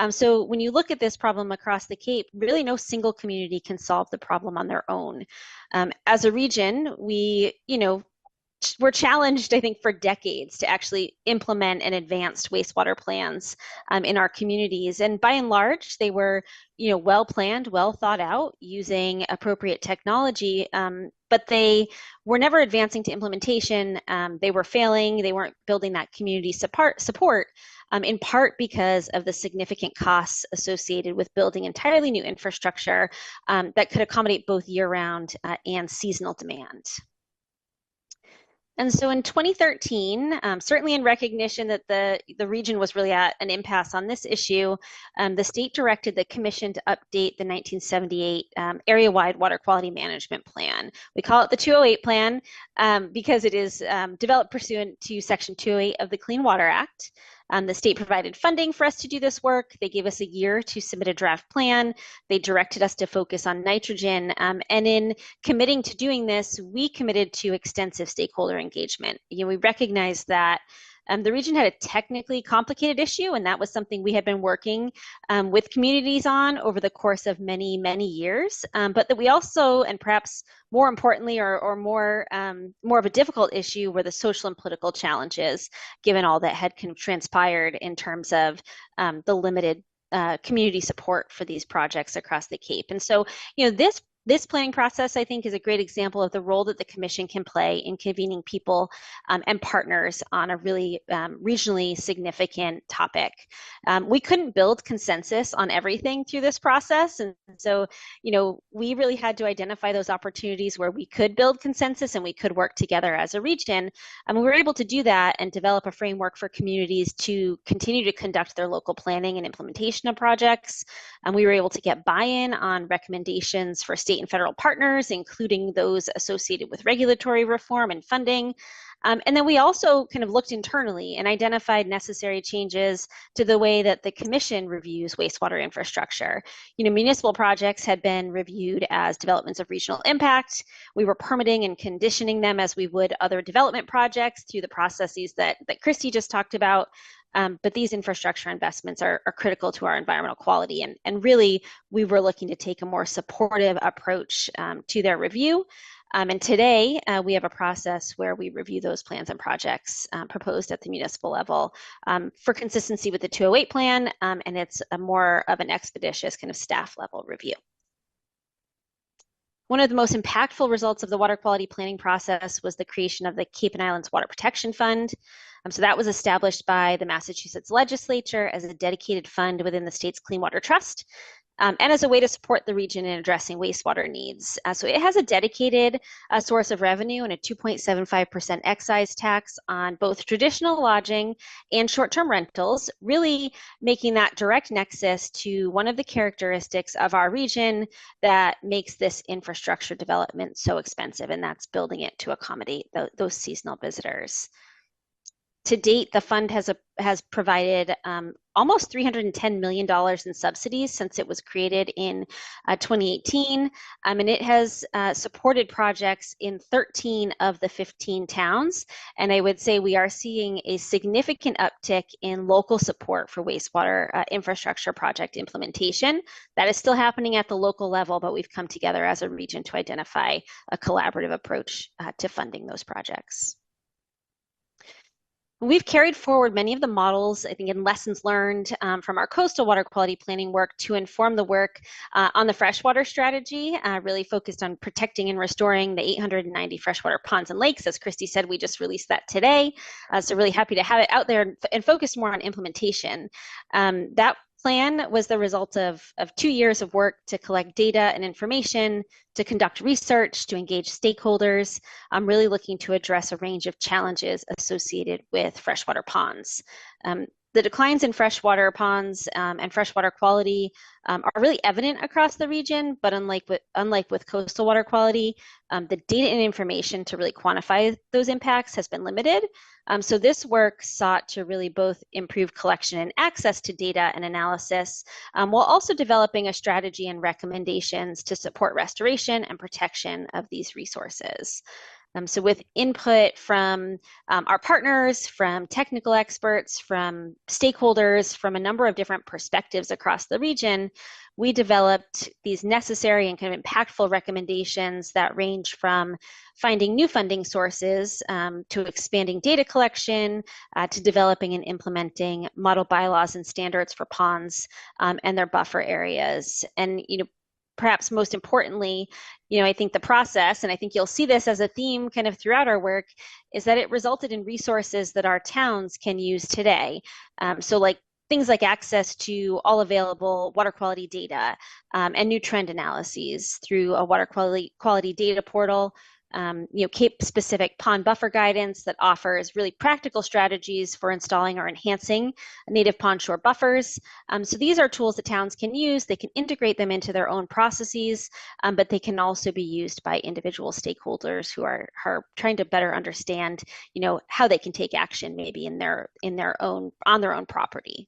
So when you look at this problem across the Cape, really no single community can solve the problem on their own. As a region, we're challenged, I think, for decades to actually implement and advanced wastewater plans in our communities. And by and large, they were, well planned, well thought out, using appropriate technology, but they were never advancing to implementation. They were failing. They weren't building that community support, in part because of the significant costs associated with building entirely new infrastructure that could accommodate both year-round and seasonal demand. And so in 2013, certainly in recognition that the region was really at an impasse on this issue, the state directed the Commission to update the 1978 area-wide water quality management plan. We call it the 208 plan because it is developed pursuant to Section 208 of the Clean Water Act. The state provided funding for us to do this work. They gave us a year to submit a draft plan. They directed us to focus on nitrogen. And in committing to doing this, we committed to extensive stakeholder engagement. We recognized that the region had a technically complicated issue, and that was something we had been working with communities on over the course of many, many years. But that we also, and perhaps more importantly, or more of a difficult issue, were the social and political challenges, given all that had transpired in terms of the limited community support for these projects across the Cape. And so, this planning process, I think, is a great example of the role that the Commission can play in convening people and partners on a really regionally significant topic. We couldn't build consensus on everything through this process, and so, we really had to identify those opportunities where we could build consensus and we could work together as a region. And we were able to do that and develop a framework for communities to continue to conduct their local planning and implementation of projects. And we were able to get buy-in on recommendations for state and federal partners, including those associated with regulatory reform and funding. And then we also kind of looked internally and identified necessary changes to the way that the Commission reviews wastewater infrastructure. Municipal projects had been reviewed as developments of regional impact. We were permitting and conditioning them as we would other development projects through the processes that Kristy just talked about. But these infrastructure investments are critical to our environmental quality. And really, we were looking to take a more supportive approach to their review. And today, we have a process where we review those plans and projects proposed at the municipal level for consistency with the 208 plan, and it's a more of an expeditious kind of staff level review. One of the most impactful results of the water quality planning process was the creation of the Cape and Islands Water Protection Fund. So that was established by the Massachusetts legislature as a dedicated fund within the state's Clean Water Trust, and as a way to support the region in addressing wastewater needs. So it has a dedicated source of revenue and a 2.75% excise tax on both traditional lodging and short-term rentals, really making that direct nexus to one of the characteristics of our region that makes this infrastructure development so expensive, and that's building it to accommodate those seasonal visitors. To date, the fund has provided almost $310 million in subsidies since it was created in 2018, and it has supported projects in 13 of the 15 towns. And I would say we are seeing a significant uptick in local support for wastewater infrastructure project implementation. That is still happening at the local level, but we've come together as a region to identify a collaborative approach to funding those projects. We've carried forward many of the models, I think, and lessons learned from our coastal water quality planning work to inform the work on the freshwater strategy, really focused on protecting and restoring the 890 freshwater ponds and lakes. As Kristy said, we just released that today. So really happy to have it out there and focus more on implementation. That plan was the result of 2 years of work to collect data and information, to conduct research, to engage stakeholders. I'm really looking to address a range of challenges associated with freshwater ponds. The declines in freshwater ponds and freshwater quality are really evident across the region, but unlike with coastal water quality, the data and information to really quantify those impacts has been limited. So this work sought to really both improve collection and access to data and analysis, while also developing a strategy and recommendations to support restoration and protection of these resources. So with input from our partners, from technical experts, from stakeholders, from a number of different perspectives across the region, we developed these necessary and kind of impactful recommendations that range from finding new funding sources to expanding data collection to developing and implementing model bylaws and standards for ponds and their buffer areas. And perhaps most importantly, I think the process, and I think you'll see this as a theme kind of throughout our work, is that it resulted in resources that our towns can use today. So like things like access to all available water quality data and new trend analyses through a water quality data portal, Cape-specific pond buffer guidance that offers really practical strategies for installing or enhancing native pond shore buffers. So these are tools that towns can use. They can integrate them into their own processes, but they can also be used by individual stakeholders who are trying to better understand, how they can take action maybe on their own property.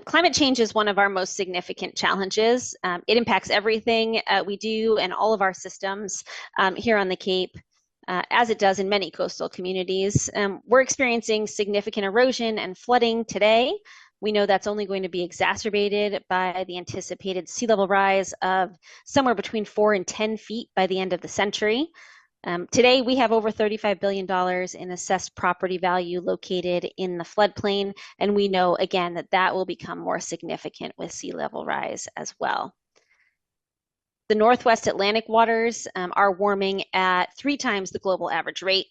Climate change is one of our most significant challenges. It impacts everything we do and all of our systems here on the Cape, as it does in many coastal communities. We're experiencing significant erosion and flooding today. We know that's only going to be exacerbated by the anticipated sea level rise of somewhere between 4 and 10 feet by the end of the century. Today, we have over $35 billion in assessed property value located in the floodplain, and we know, again, that will become more significant with sea level rise as well. The Northwest Atlantic waters are warming at 3 times the global average rate.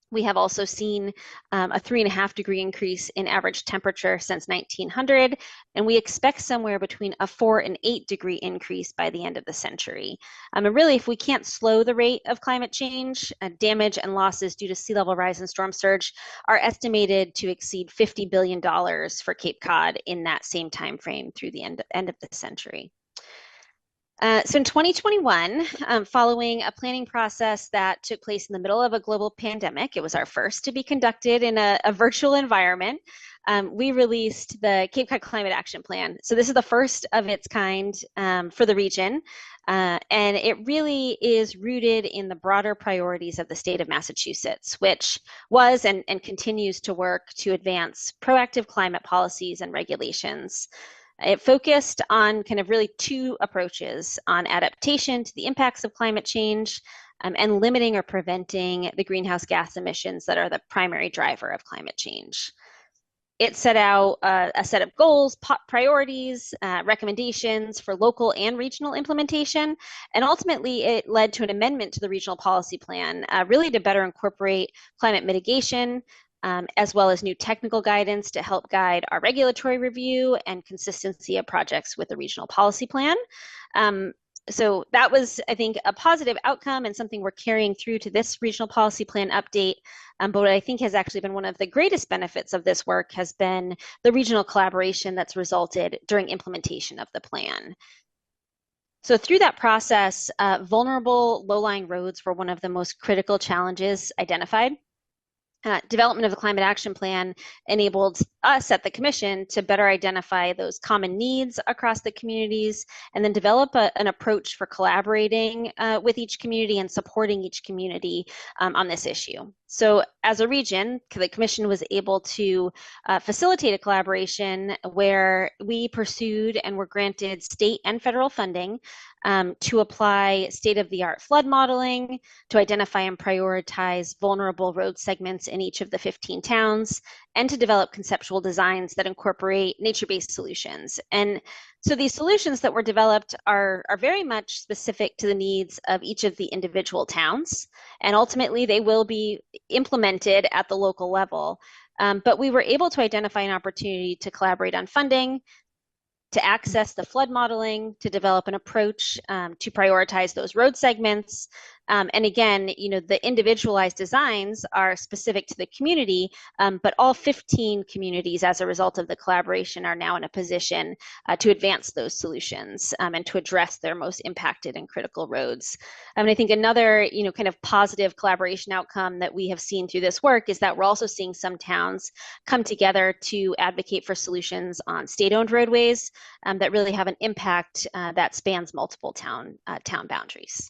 We have also seen a 3.5 degree increase in average temperature since 1900, and we expect somewhere between a 4 and 8 degree increase by the end of the century. And really, if we can't slow the rate of climate change, damage and losses due to sea level rise and storm surge are estimated to exceed $50 billion for Cape Cod in that same time frame through the end of the century. So in 2021, following a planning process that took place in the middle of a global pandemic, it was our first to be conducted in a virtual environment, we released the Cape Cod Climate Action Plan. So this is the first of its kind for the region, and it really is rooted in the broader priorities of the state of Massachusetts, which was and continues to work to advance proactive climate policies and regulations. It focused on kind of really 2 approaches: on adaptation to the impacts of climate change and limiting or preventing the greenhouse gas emissions that are the primary driver of climate change. It set out a set of goals, priorities, recommendations for local and regional implementation, and ultimately it led to an amendment to the regional policy plan, really to better incorporate climate mitigation, as well as new technical guidance to help guide our regulatory review and consistency of projects with the regional policy plan. So that was, I think, a positive outcome and something we're carrying through to this regional policy plan update. But what I think has actually been one of the greatest benefits of this work has been the regional collaboration that's resulted during implementation of the plan. So through that process, vulnerable low-lying roads were one of the most critical challenges identified. Development of the Climate Action Plan enabled us at the Commission to better identify those common needs across the communities and then develop an approach for collaborating with each community and supporting each community on this issue. So as a region, the Commission was able to facilitate a collaboration where we pursued and were granted state and federal funding to apply state-of-the-art flood modeling, to identify and prioritize vulnerable road segments in each of the 15 towns, and to develop conceptual designs that incorporate nature-based solutions. And so these solutions that were developed are very much specific to the needs of each of the individual towns, and ultimately they will be implemented at the local level. But we were able to identify an opportunity to collaborate on funding, to access the flood modeling, to develop an approach to prioritize those road segments. And again, the individualized designs are specific to the community, but all 15 communities as a result of the collaboration are now in a position to advance those solutions and to address their most impacted and critical roads. And I think another, kind of positive collaboration outcome that we have seen through this work is that we're also seeing some towns come together to advocate for solutions on state-owned roadways that really have an impact that spans multiple town boundaries.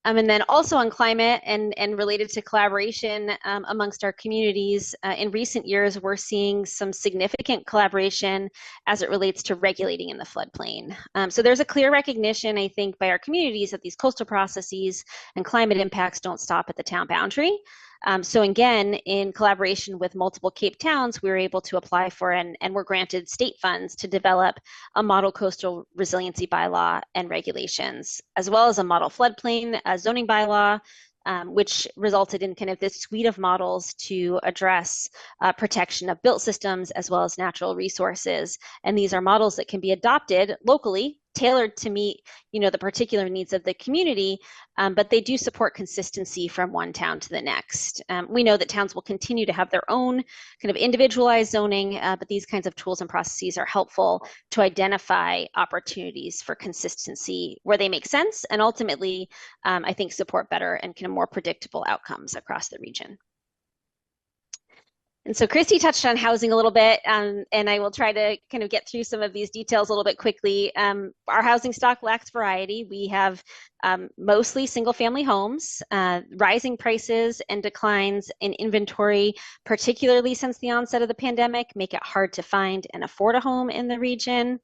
And then also on climate and related to collaboration amongst our communities, in recent years, we're seeing some significant collaboration as it relates to regulating in the floodplain. So there's a clear recognition, I think, by our communities that these coastal processes and climate impacts don't stop at the town boundary. So again, in collaboration with multiple Cape towns, we were able to apply for and were granted state funds to develop a model coastal resiliency bylaw and regulations, as well as a model floodplain zoning bylaw, which resulted in kind of this suite of models to address protection of built systems as well as natural resources. And these are models that can be adopted locally tailored to meet, the particular needs of the community, but they do support consistency from one town to the next. We know that towns will continue to have their own kind of individualized zoning, but these kinds of tools and processes are helpful to identify opportunities for consistency where they make sense, and ultimately, I think, support better and kind of more predictable outcomes across the region. And so Kristy touched on housing a little bit, and I will try to kind of get through some of these details a little bit quickly. Our housing stock lacks variety. We have mostly single-family homes. Rising prices and declines in inventory, particularly since the onset of the pandemic, make it hard to find and afford a home in the region.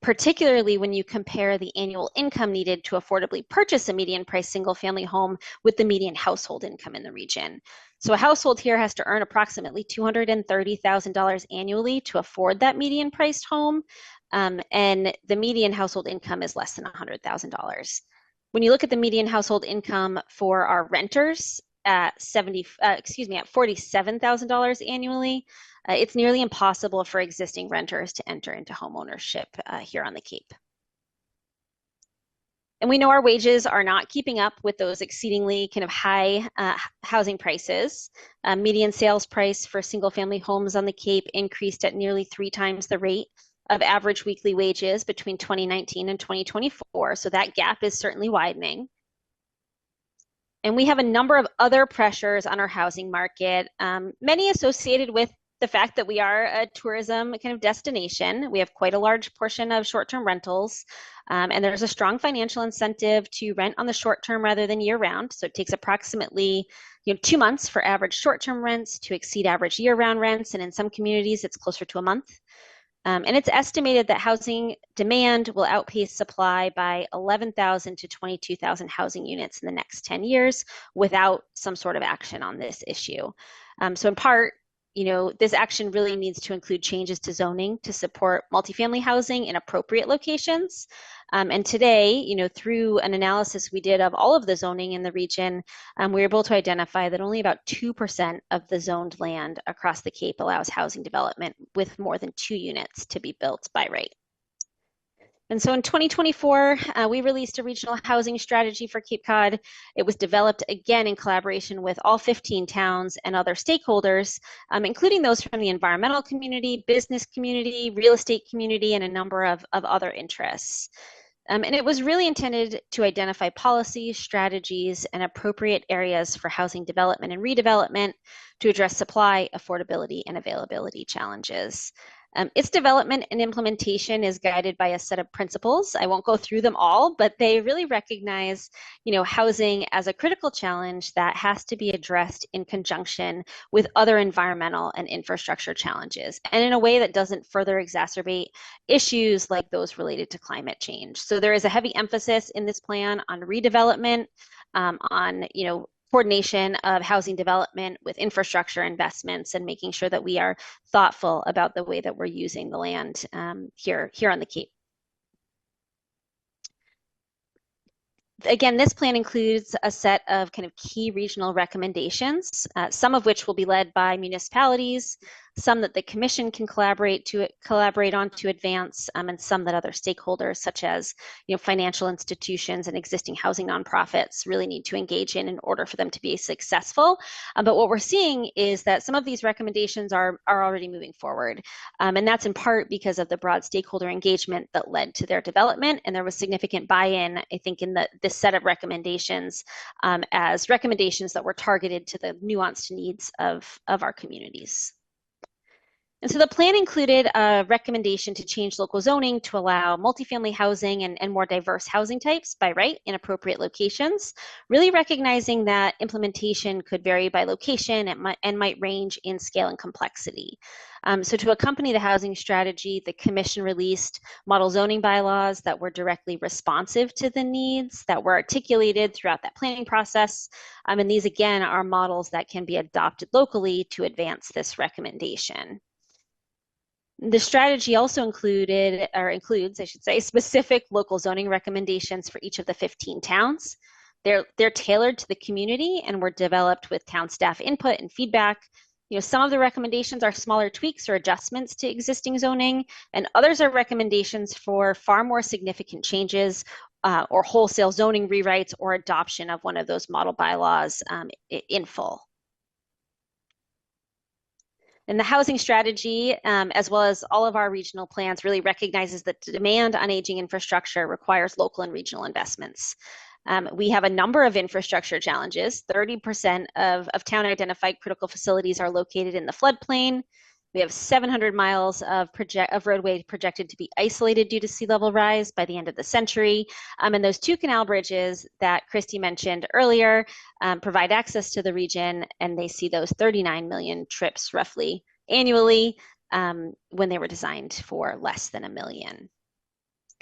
Particularly when you compare the annual income needed to affordably purchase a median price single family home with the median household income in the region. So a household here has to earn approximately $230,000 annually to afford that median priced home, and the median household income is less than $100,000. When you look at the median household income for our renters at $47,000 annually, it's nearly impossible for existing renters to enter into home ownership here on the Cape. And we know our wages are not keeping up with those exceedingly kind of high housing prices. Median sales price for single family homes on the Cape increased at nearly 3 times the rate of average weekly wages between 2019 and 2024. So that gap is certainly widening. And we have a number of other pressures on our housing market, many associated with the fact that we are a tourism kind of destination. We have quite a large portion of short-term rentals, and there's a strong financial incentive to rent on the short term rather than year-round. So it takes approximately 2 months for average short-term rents to exceed average year-round rents, and in some communities it's closer to a month. And it's estimated that housing demand will outpace supply by 11,000 to 22,000 housing units in the next 10 years without some sort of action on this issue. So in part, this action really needs to include changes to zoning to support multifamily housing in appropriate locations. And today, through an analysis we did of all of the zoning in the region, we were able to identify that only about 2% of the zoned land across the Cape allows housing development with more than 2 units to be built by right. And so in 2024, we released a regional housing strategy for Cape Cod. It was developed again in collaboration with all 15 towns and other stakeholders, including those from the environmental community, business community, real estate community, and a number of other interests. And it was really intended to identify policies, strategies, and appropriate areas for housing development and redevelopment to address supply, affordability, and availability challenges. Its development and implementation is guided by a set of principles. I won't go through them all, but they really recognize, housing as a critical challenge that has to be addressed in conjunction with other environmental and infrastructure challenges, and in a way that doesn't further exacerbate issues like those related to climate change. So there is a heavy emphasis in this plan on redevelopment, on, coordination of housing development with infrastructure investments, and making sure that we are thoughtful about the way that we're using the land here on the Cape. Again, this plan includes a set of kind of key regional recommendations, some of which will be led by municipalities, some that the Commission can collaborate on to advance, and some that other stakeholders, such as financial institutions and existing housing nonprofits, really need to engage in order for them to be successful. But what we're seeing is that some of these recommendations are already moving forward, and that's in part because of the broad stakeholder engagement that led to their development, and there was significant buy-in, I think, in this set of recommendations as recommendations that were targeted to the nuanced needs of our communities. And so the plan included a recommendation to change local zoning to allow multifamily housing and more diverse housing types by right in appropriate locations, really recognizing that implementation could vary by location and might range in scale and complexity. So to accompany the housing strategy, the Commission released model zoning bylaws that were directly responsive to the needs that were articulated throughout that planning process. And these, again, are models that can be adopted locally to advance this recommendation. The strategy also includes, I should say, specific local zoning recommendations for each of the 15 towns. They're tailored to the community and were developed with town staff input and feedback, Some of the recommendations are smaller tweaks or adjustments to existing zoning, and others are recommendations for far more significant changes or wholesale zoning rewrites or adoption of one of those model bylaws in full. And the housing strategy, as well as all of our regional plans, really recognizes that the demand on aging infrastructure requires local and regional investments. We have a number of infrastructure challenges. 30% of town-identified critical facilities are located in the floodplain. We have 700 miles of roadway projected to be isolated due to sea level rise by the end of the century. And those 2 canal bridges that Kristy mentioned earlier provide access to the region, and they see those 39 million trips roughly annually when they were designed for less than 1 million.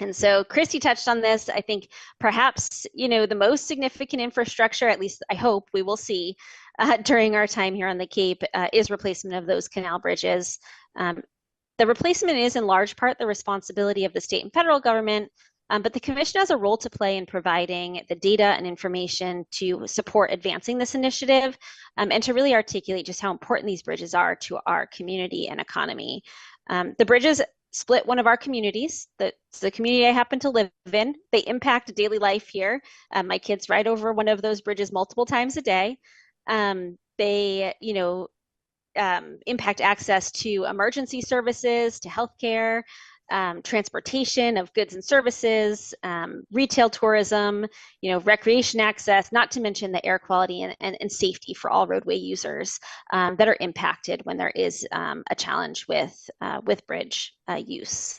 And so Kristy touched on this. I think perhaps, the most significant infrastructure, at least I hope we will see during our time here on the Cape, is replacement of those canal bridges. The replacement is in large part the responsibility of the state and federal government, but the Commission has a role to play in providing the data and information to support advancing this initiative and to really articulate just how important these bridges are to our community and economy. The bridges split one of our communities. That's the community I happen to live in. They impact daily life here. My kids ride over one of those bridges multiple times a day. They, impact access to emergency services, to healthcare, transportation of goods and services, retail tourism, recreation access, not to mention the air quality and safety for all roadway users that are impacted when there is a challenge with bridge use.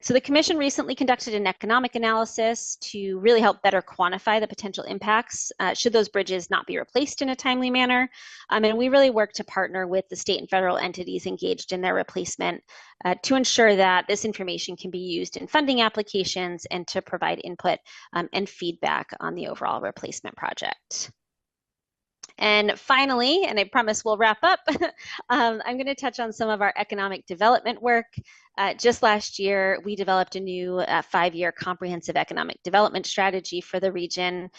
So the Commission recently conducted an economic analysis to really help better quantify the potential impacts should those bridges not be replaced in a timely manner. And we really work to partner with the state and federal entities engaged in their replacement to ensure that this information can be used in funding applications and to provide input and feedback on the overall replacement project. And finally, and I promise we'll wrap up, I'm going to touch on some of our economic development work. Just last year, we developed a new 5-year comprehensive economic development strategy for the region.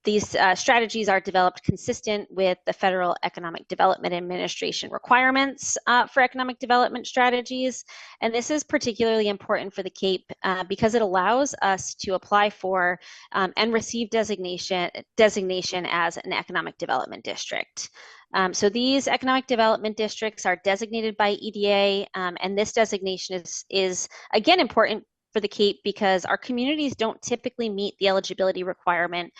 These strategies are developed consistent with the Federal Economic Development Administration requirements for economic development strategies. And this is particularly important for the Cape because it allows us to apply for and receive designation as an economic development district. So these economic development districts are designated by EDA, and this designation is again important for the Cape because our communities don't typically meet the eligibility requirement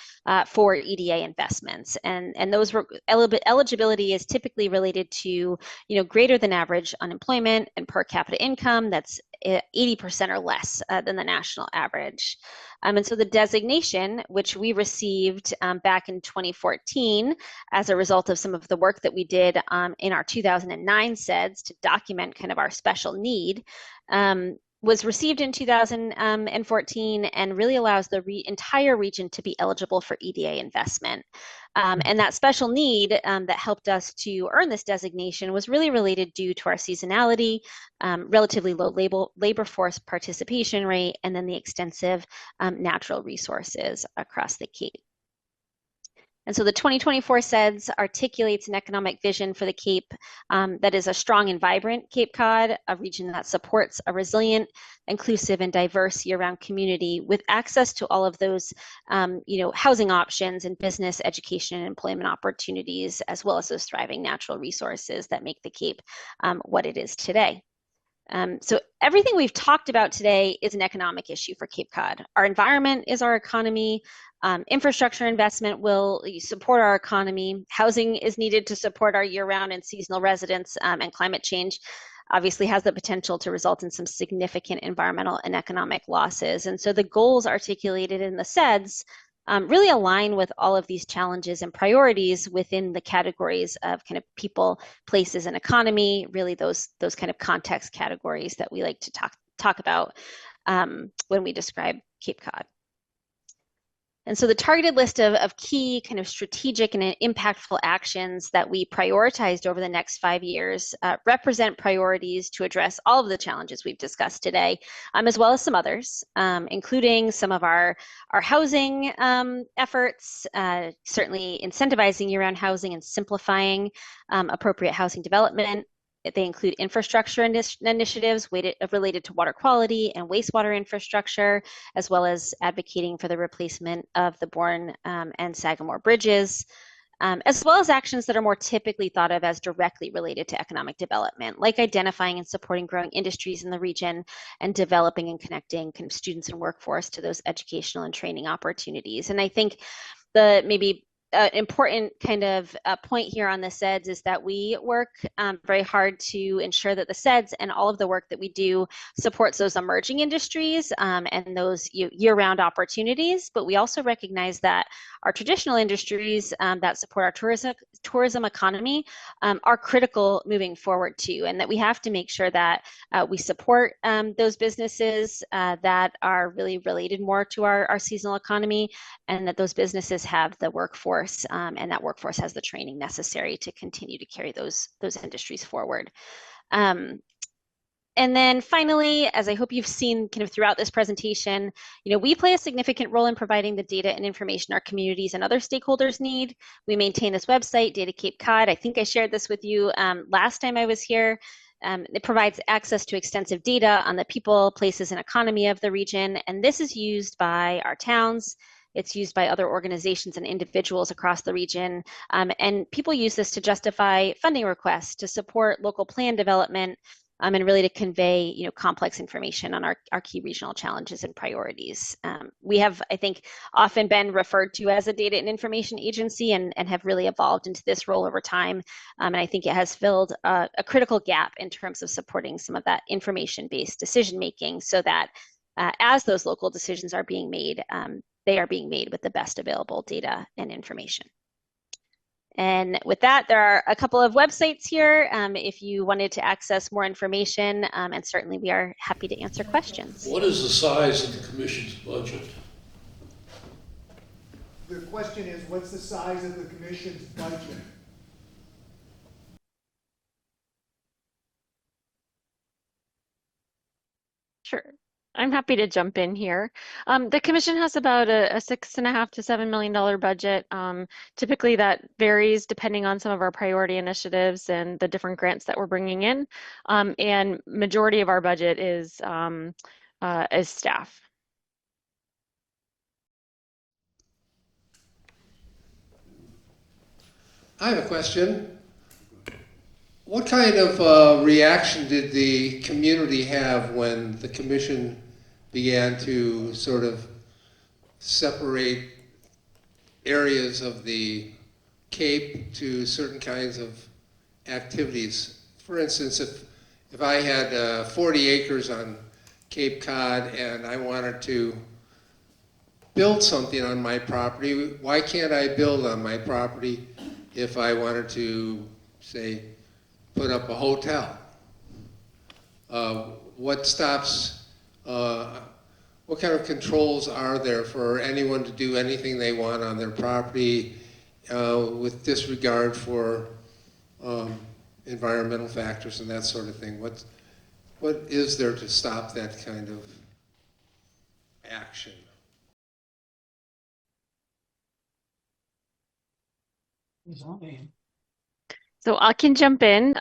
for EDA investments, and those eligibility is typically related to greater than average unemployment and per capita income that's 80% or less than the national average. And so the designation, which we received back in 2014 as a result of some of the work that we did in our 2009 SEDS to document kind of our special need, was received in 2014 and really allows the entire region to be eligible for EDA investment. And that special need that helped us to earn this designation was really related due to our seasonality, relatively low labor force participation rate, and then the extensive natural resources across the Cape. And so the 2024 SEDS articulates an economic vision for the Cape that is a strong and vibrant Cape Cod, a region that supports a resilient, inclusive, and diverse year-round community with access to all of those, housing options and business, education, and employment opportunities, as well as those thriving natural resources that make the Cape what it is today. So everything we've talked about today is an economic issue for Cape Cod. Our environment is our economy. Infrastructure investment will support our economy. Housing is needed to support our year-round and seasonal residents, and climate change obviously has the potential to result in some significant environmental and economic losses. And so the goals articulated in the SEDS really align with all of these challenges and priorities within the categories of kind of people, places, and economy, really those kind of context categories that we like to talk about when we describe Cape Cod. And so the targeted list of key kind of strategic and impactful actions that we prioritized over the next 5 years represent priorities to address all of the challenges we've discussed today, as well as some others, including some of our housing efforts, certainly incentivizing year-round housing and simplifying appropriate housing development. They include infrastructure initiatives related to water quality and wastewater infrastructure, as well as advocating for the replacement of the Bourne and Sagamore bridges, as well as actions that are more typically thought of as directly related to economic development, like identifying and supporting growing industries in the region and developing and connecting kind of students and workforce to those educational and training opportunities. And I think the maybe important kind of point here on the SEDS is that we work very hard to ensure that the SEDS and all of the work that we do supports those emerging industries and those year-round opportunities. But we also recognize that our traditional industries that support our tourism economy are critical moving forward too, and that we have to make sure that we support those businesses that are really related more to our seasonal economy, and that those businesses have the workforce and that workforce has the training necessary to continue to carry those industries forward. And then finally, as I hope you've seen kind of throughout this presentation, we play a significant role in providing the data and information our communities and other stakeholders need. We maintain this website, Data Cape Cod. I think I shared this with you last time I was here. It provides access to extensive data on the people, places, and economy of the region. And this is used by our towns. It's used by other organizations and individuals across the region. And people use this to justify funding requests, to support local plan development, and really to convey complex information on our key regional challenges and priorities. We have, I think, often been referred to as a data and information agency and have really evolved into this role over time. And I think it has filled a critical gap in terms of supporting some of that information-based decision-making so that as those local decisions are being made, they are being made with the best available data and information. And with that, there are a couple of websites here if you wanted to access more information, and certainly we are happy to answer questions. What is the size of the commission's budget? The question is, what's the size of the commission's budget? Sure. I'm happy to jump in here. The commission has about a $6.5 to $7 million budget. Typically that varies depending on some of our priority initiatives and the different grants that we're bringing in. And majority of our budget is staff. I have a question. What kind of reaction did the community have when the commission began to sort of separate areas of the Cape to certain kinds of activities? For instance, if I had 40 acres on Cape Cod and I wanted to build something on my property, why can't I build on my property if I wanted to, say, put up a hotel? What stops, what kind of controls are there for anyone to do anything they want on their property with disregard for environmental factors and that sort of thing? What is there to stop that kind of action? So I can jump in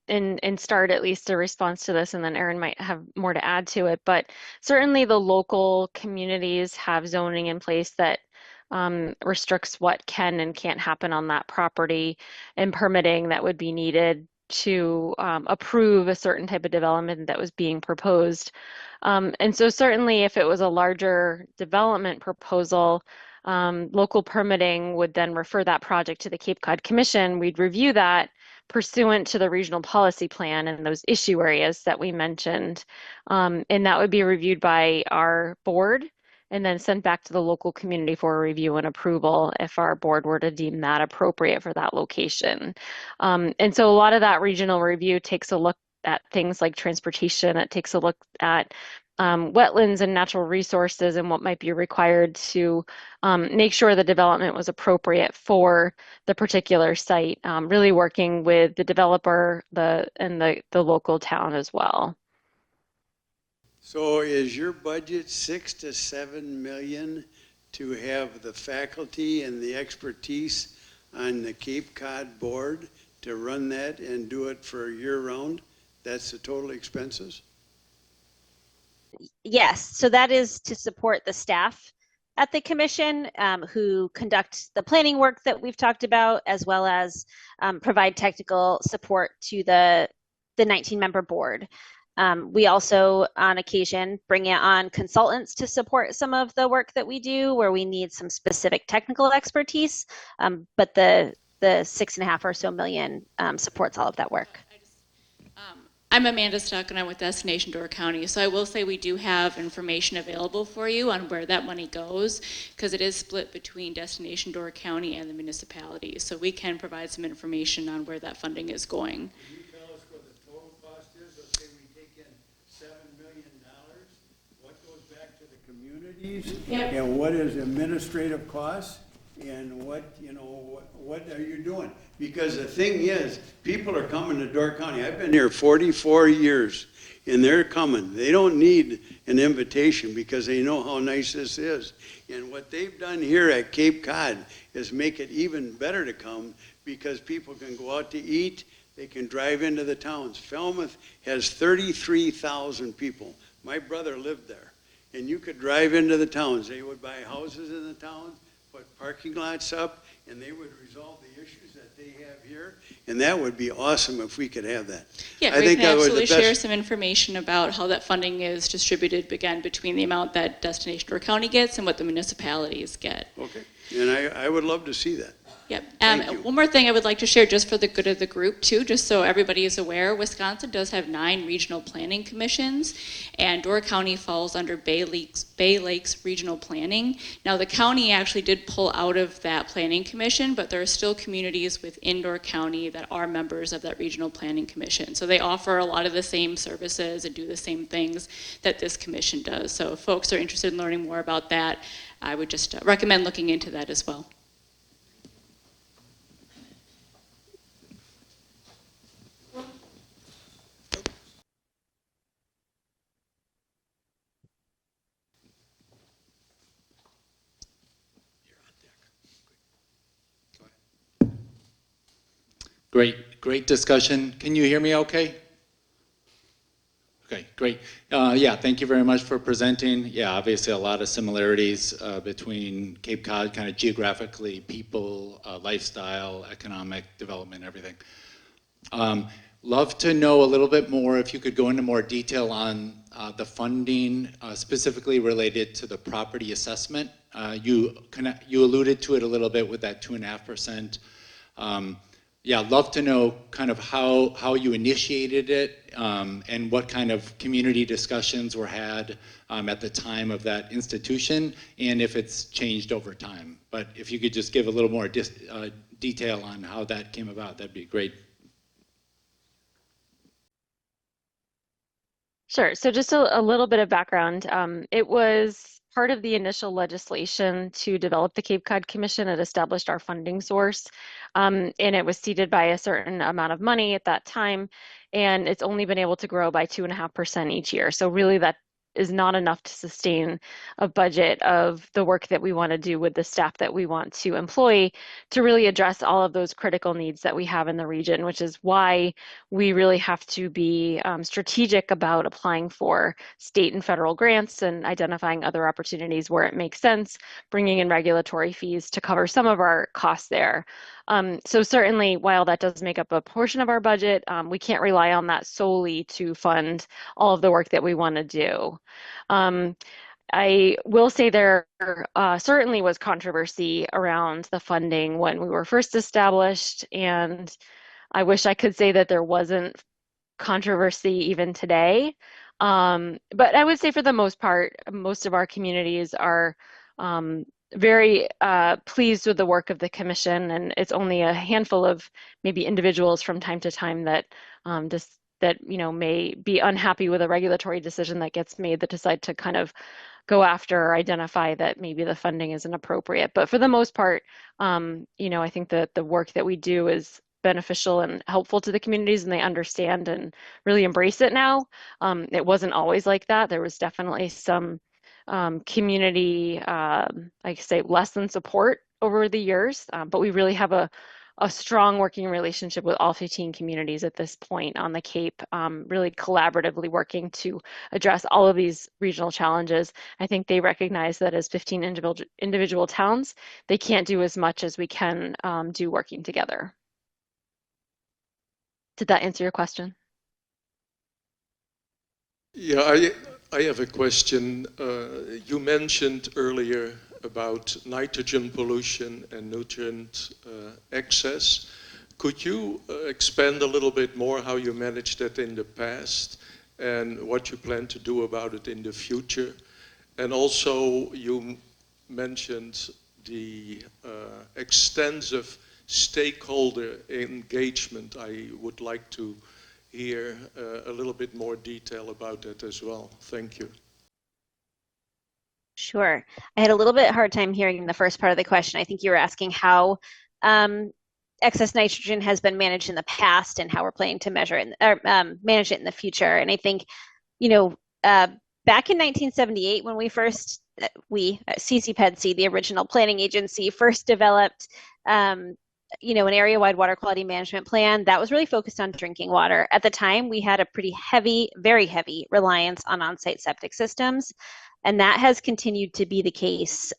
and start at least a response to this, and then Erin might have more to add to it. But certainly the local communities have zoning in place that restricts what can and can't happen on that property, and permitting that would be needed to approve a certain type of development that was being proposed. And so certainly if it was a larger development proposal, local permitting would then refer that project to the Cape Cod Commission. We'd review that pursuant to the regional policy plan and those issue areas that we mentioned. And that would be reviewed by our board and then sent back to the local community for a review and approval if our board were to deem that appropriate for that location. And so a lot of that regional review takes a look at things like transportation. It takes a look at wetlands and natural resources and what might be required to make sure the development was appropriate for the particular site, really working with the developer and the local town as well. So is your budget 6 to 7 million to have the faculty and the expertise on the Cape Cod board to run that and do it for year-round? That's the total expenses? Yes, so that is to support the staff at the commission who conduct the planning work that we've talked about, as well as provide technical support to the 19-member board. We also, on occasion, bring on consultants to support some of the work that we do where we need some specific technical expertise, but the 6.5 or so million supports all of that work. I'm Amanda Stuck and I'm with Destination Door County. So I will say we do have information available for you on where that money goes, because it is split between Destination Door County and the municipalities. So we can provide some information on where that funding is going. Can you tell us what the total cost is? Let's say we take in $7 million. What goes back to the communities? Yep. And what is administrative costs? And what are you doing? Because the thing is, people are coming to Door County. I've been here 44 years, and they're coming. They don't need an invitation because they know how nice this is. And what they've done here at Cape Cod is make it even better to come because people can go out to eat. They can drive into the towns. Falmouth has 33,000 people. My brother lived there. And you could drive into the towns. They would buy houses in the towns, put parking lots up, and they would resolve the issues that they have here. And that would be awesome if we could have that. Yeah, we can absolutely share some information about how that funding is distributed, again, between the amount that Destination Door County gets and what the municipalities get. Okay, and I would love to see that. Yep. Thank you. One more thing I would like to share just for the good of the group too, just so everybody is aware, Wisconsin does have 9 regional planning commissions, and Door County falls under Bay Lakes Regional Planning. Now the county actually did pull out of that planning commission, but there are still communities within Door County that are members of that regional planning commission. So they offer a lot of the same services and do the same things that this commission does. So if folks are interested in learning more about that, I would just recommend looking into that as well. Great discussion. Can you hear me okay? Okay, great. Yeah, thank you very much for presenting. Yeah, obviously a lot of similarities between Cape Cod, kind of geographically, people, lifestyle, economic development, everything. Love to know a little bit more, if you could go into more detail on the funding, specifically related to the property assessment. You alluded to it a little bit with that 2.5%. Yeah, I'd love to know kind of how you initiated it and what kind of community discussions were had at the time of that institution, and if it's changed over time. But if you could just give a little more detail on how that came about, that'd be great. Sure. So just a little bit of background. It was part of the initial legislation to develop the Cape Cod Commission. It established our funding source, and it was seeded by a certain amount of money at that time, and it's only been able to grow by 2.5% each year. So really that is not enough to sustain a budget of the work that we want to do with the staff that we want to employ to really address all of those critical needs that we have in the region, which is why we really have to be strategic about applying for state and federal grants and identifying other opportunities where it makes sense, bringing in regulatory fees to cover some of our costs there. So certainly, while that does make up a portion of our budget, we can't rely on that solely to fund all of the work that we want to do. I will say there certainly was controversy around the funding when we were first established, and I wish I could say that there wasn't controversy even today. But I would say for the most part, most of our communities are very pleased with the work of the commission, and it's only a handful of maybe individuals from time to time that that may be unhappy with a regulatory decision that gets made that decide to kind of go after or identify that maybe the funding isn't appropriate. But for the most part, I think that the work that we do is beneficial and helpful to the communities, and they understand and really embrace it now. It wasn't always like that. There was definitely some community, like I say, less than support over the years, but we really have a strong working relationship with all 15 communities at this point on the Cape, really collaboratively working to address all of these regional challenges. I think they recognize that as 15 individual towns, they can't do as much as we can do working together. Did that answer your question? Yeah, I have a question. You mentioned earlier about nitrogen pollution and nutrient excess. Could you expand a little bit more how you managed that in the past and what you plan to do about it in the future? And also you mentioned the extensive stakeholder engagement. I would like to hear a little bit more detail about that as well. Thank you. Sure. I had a little bit hard time hearing the first part of the question. I think you were asking how excess nitrogen has been managed in the past and how we're planning to measure it or manage it in the future. And I think, back in 1978, when we first, CCPEDC, the original planning agency, first developed an area-wide water quality management plan that was really focused on drinking water. At the time, we had a pretty heavy, very heavy reliance on on-site septic systems, and that has continued to be the case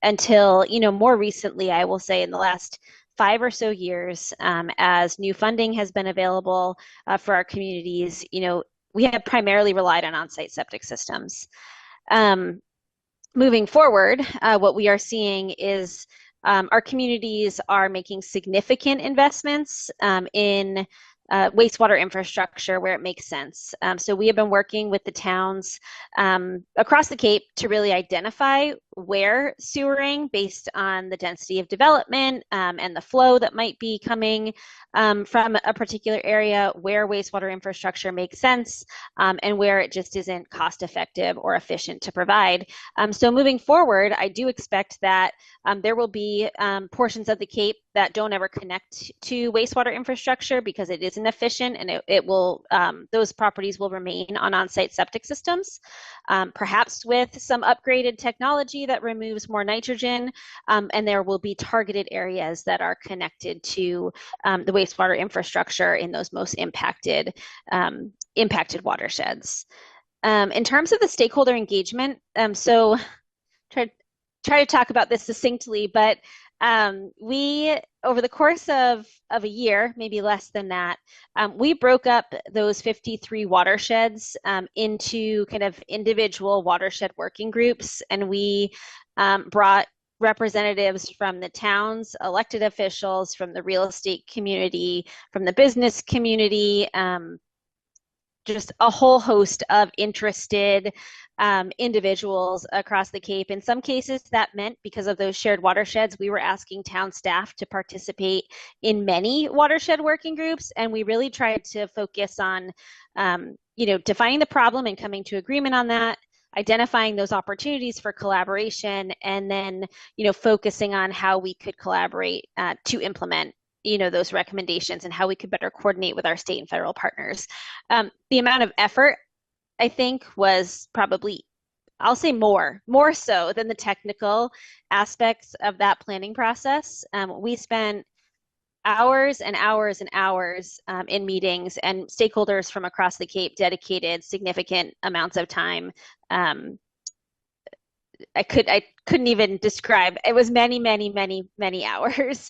until, more recently, I will say in the last 5 or so years, as new funding has been available for our communities, we have primarily relied on on-site septic systems. Moving forward, what we are seeing is our communities are making significant investments in wastewater infrastructure where it makes sense. So we have been working with the towns across the Cape to really identify where sewering, based on the density of development and the flow that might be coming from a particular area, where wastewater infrastructure makes sense and where it just isn't cost effective or efficient to provide. So moving forward, I do expect that there will be portions of the Cape that don't ever connect to wastewater infrastructure because it isn't efficient, and it will those properties will remain on on-site septic systems, perhaps with some upgraded technology that removes more nitrogen, and there will be targeted areas that are connected to the wastewater infrastructure in those most impacted watersheds. In terms of the stakeholder engagement, so try to talk about this succinctly, but we, over the course of a year, maybe less than that, we broke up those 53 watersheds into kind of individual watershed working groups, and we brought representatives from the town's elected officials, from the real estate community, from the business community, just a whole host of interested individuals across the Cape. In some cases, that meant, because of those shared watersheds, we were asking town staff to participate in many watershed working groups, and we really tried to focus on, defining the problem and coming to agreement on that, identifying those opportunities for collaboration, and then, focusing on how we could collaborate to implement those recommendations and how we could better coordinate with our state and federal partners. The amount of effort, I think, was probably, I'll say more so than the technical aspects of that planning process. We spent hours and hours and hours in meetings, and stakeholders from across the Cape dedicated significant amounts of time. I couldn't even describe. It was many, many, many, many hours,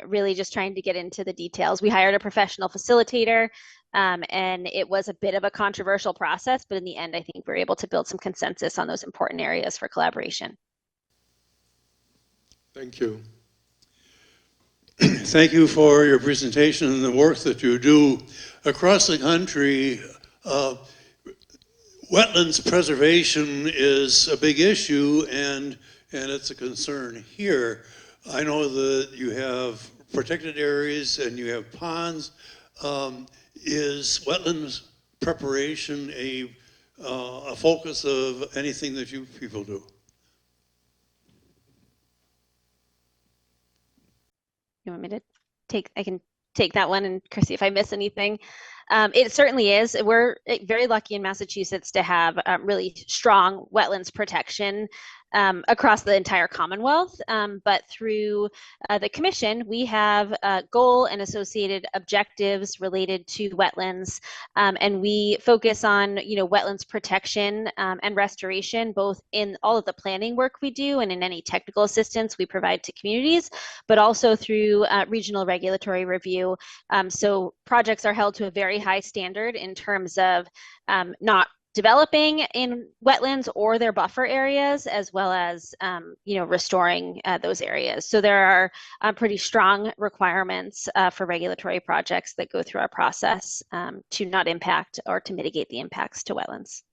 really just trying to get into the details. We hired a professional facilitator, and it was a bit of a controversial process, but in the end, I think we were able to build some consensus on those important areas for collaboration. Thank you. Thank you for your presentation and the work that you do across the country. Wetlands preservation is a big issue, and it's a concern here. I know that you have protected areas and you have ponds. Is wetlands preparation a focus of anything that you people do? You want me to I can take that one, and Kristy, if I miss anything. It certainly is. We're very lucky in Massachusetts to have really strong wetlands protection across the entire Commonwealth. But through the Commission, we have a goal and associated objectives related to wetlands, and we focus on wetlands protection and restoration, both in all of the planning work we do and in any technical assistance we provide to communities, but also through regional regulatory review. So projects are held to a very high standard in terms of not developing in wetlands or their buffer areas, as well as restoring those areas. So there are pretty strong requirements for regulatory projects that go through our process to not impact or to mitigate the impacts to wetlands.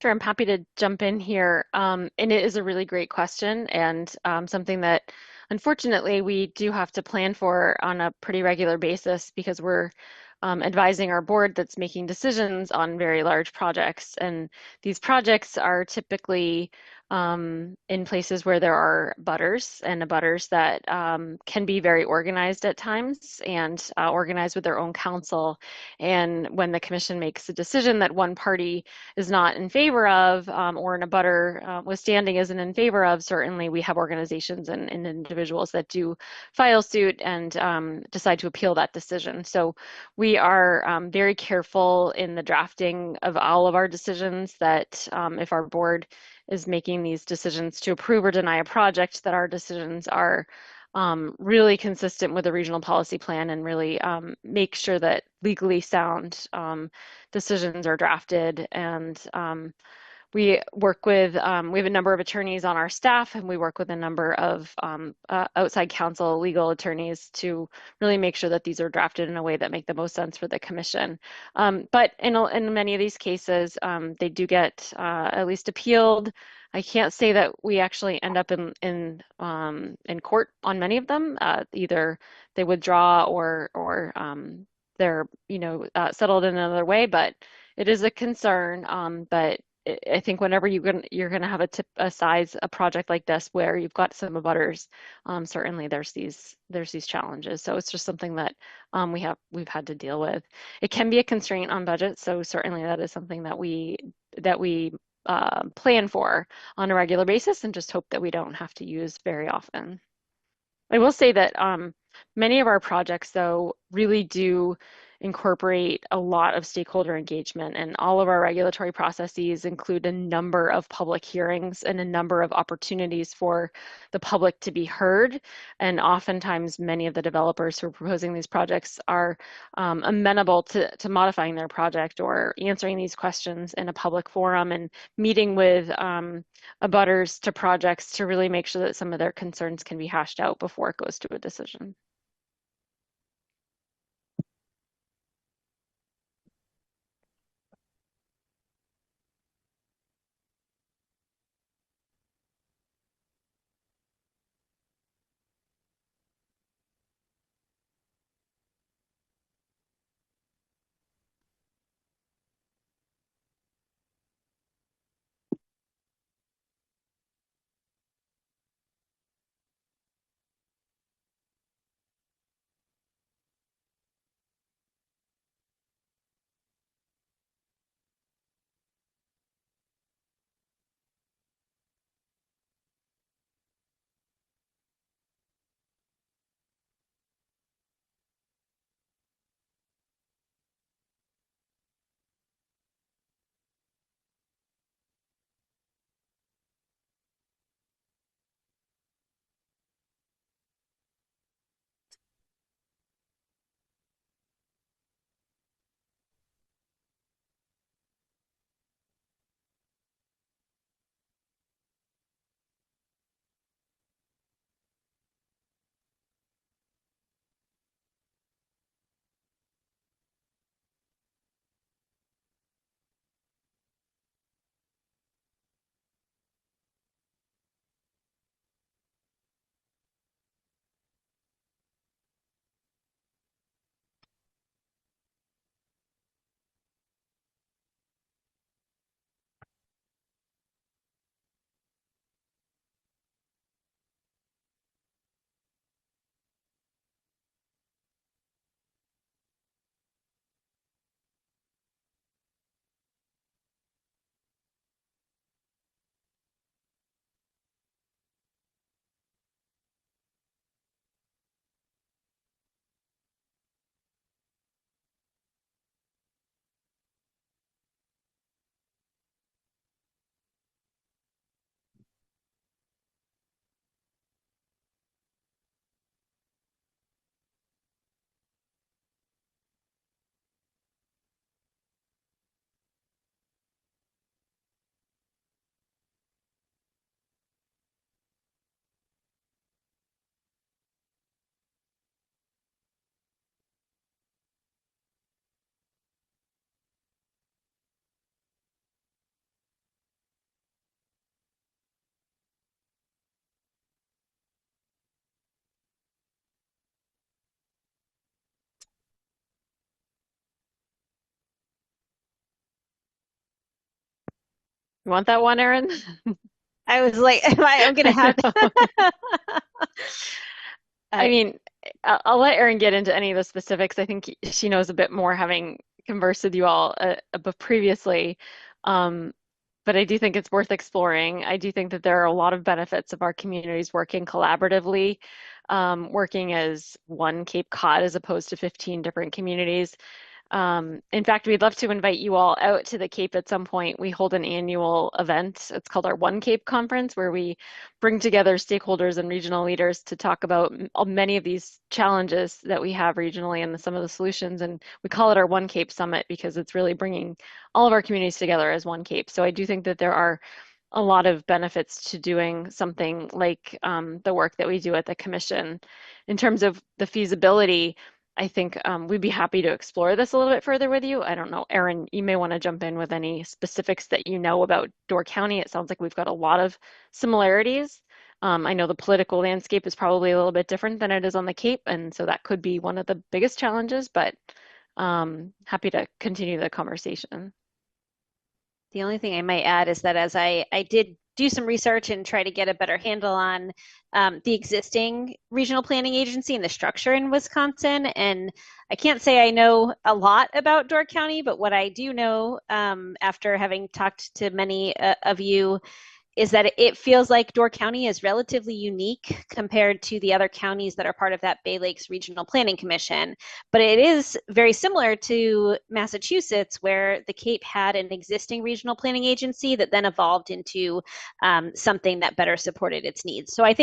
Sure, I'm happy to jump in here. And it is a really great question, and something that unfortunately we do have to plan for on a pretty regular basis, because we're advising our board that's making decisions on very large projects. And these projects are typically in places where there are butters, and butters that can be very organized at times and organized with their own counsel. And when the Commission makes a decision that one party is not in favor of, or in a butter withstanding isn't in favor of, certainly we have organizations and individuals that do file suit and decide to appeal that decision. So we are very careful in the drafting of all of our decisions that if our board is making these decisions to approve or deny a project, that our decisions are really consistent with the regional policy plan, and really make sure that legally sound decisions are drafted. And we work with, we have a number of attorneys on our staff, and we work with a number of outside counsel, legal attorneys, to really make sure that these are drafted in a way that make the most sense for the Commission. But in many of these cases, they do get at least appealed. I can't say that we actually end up in court on many of them. Either they withdraw or they're settled in another way. But it is a concern. But I think whenever you're going to have a project like this where you've got some abutters, certainly there's these challenges. So it's just something that we've had to deal with. It can be a constraint on budget, so certainly that is something that we plan for on a regular basis, and just hope that we don't have to use very often. I will say that many of our projects, though, really do incorporate a lot of stakeholder engagement, and all of our regulatory processes include a number of public hearings and a number of opportunities for the public to be heard. And oftentimes many of the developers who are proposing these projects are amenable to modifying their project or answering these questions in a public forum, and meeting with abutters to projects to really make sure that some of their concerns can be hashed out before it goes to a decision. You want that one, Erin? I was like, I'm gonna have to. I mean, I'll let Erin get into any of the specifics. I think she knows a bit more, having conversed with you all previously. But I do think it's worth exploring. I do think that there are a lot of benefits of our communities working collaboratively, working as one Cape Cod as opposed to 15 different communities. In fact, we'd love to invite you all out to the Cape at some point. We hold an annual event. It's called our One Cape Conference, where we bring together stakeholders and regional leaders to talk about many of these challenges that we have regionally and some of the solutions. And we call it our One Cape Summit because it's really bringing all of our communities together as one Cape. So I do think that there are a lot of benefits to doing something like the work that we do at the Commission. In terms of the feasibility, I think we'd be happy to explore this a little bit further with you. I don't know, Erin, you may want to jump in with any specifics that you know about Door County. It sounds like we've got a lot of similarities. I know the political landscape is probably a little bit different than it is on the Cape, and so that could be one of the biggest challenges, but happy to continue the conversation. The only thing I might add is that as I did do some research and try to get a better handle on the existing regional planning agency and the structure in Wisconsin. And I can't say I know a lot about Door County, but what I do know after having talked to many of you is that it feels like Door County is relatively unique compared to the other counties that are part of that Bay Lakes Regional Planning Commission. But it is very similar to Massachusetts, where the Cape had an existing regional planning agency that then evolved into something that better supported its needs. So I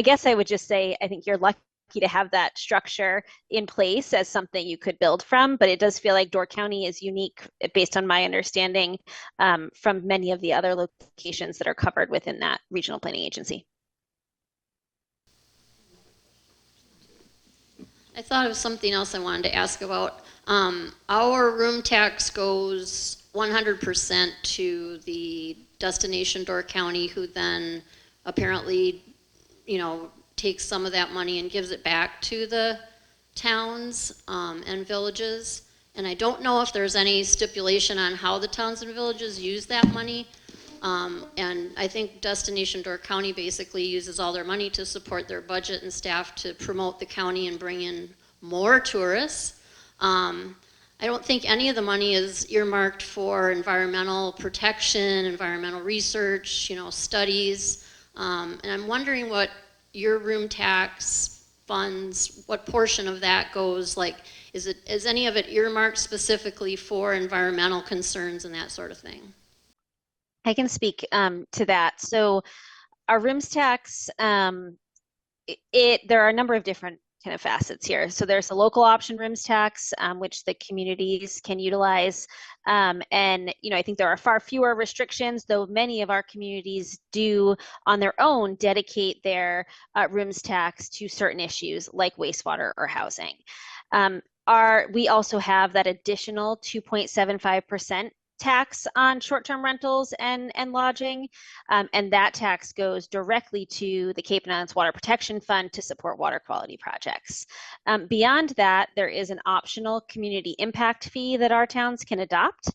guess I would just say, I think you're lucky to have that structure in place as something you could build from, but it does feel like Door County is unique based on my understanding from many of the other locations that are covered within that regional planning agency. I thought of something else I wanted to ask about. Our room tax goes 100% to the destination Door County, who then apparently, takes some of that money and gives it back to the towns and villages. And I don't know if there's any stipulation on how the towns and villages use that money. And I think Destination Door County basically uses all their money to support their budget and staff to promote the county and bring in more tourists. I don't think any of the money is earmarked for environmental protection, environmental research, studies. And I'm wondering what your room tax funds, what portion of that goes, is any of it earmarked specifically for environmental concerns and that sort of thing? I can speak to that. So our rooms tax, there are a number of different kind of facets here. So there's a local option rooms tax, which the communities can utilize. And, I think there are far fewer restrictions, though many of our communities do on their own dedicate their rooms tax to certain issues like wastewater or housing. We also have that additional 2.75% tax on short-term rentals and lodging, and that tax goes directly to the Cape and Islands Water Protection Fund to support water quality projects. Beyond that, there is an optional community impact fee that our towns can adopt.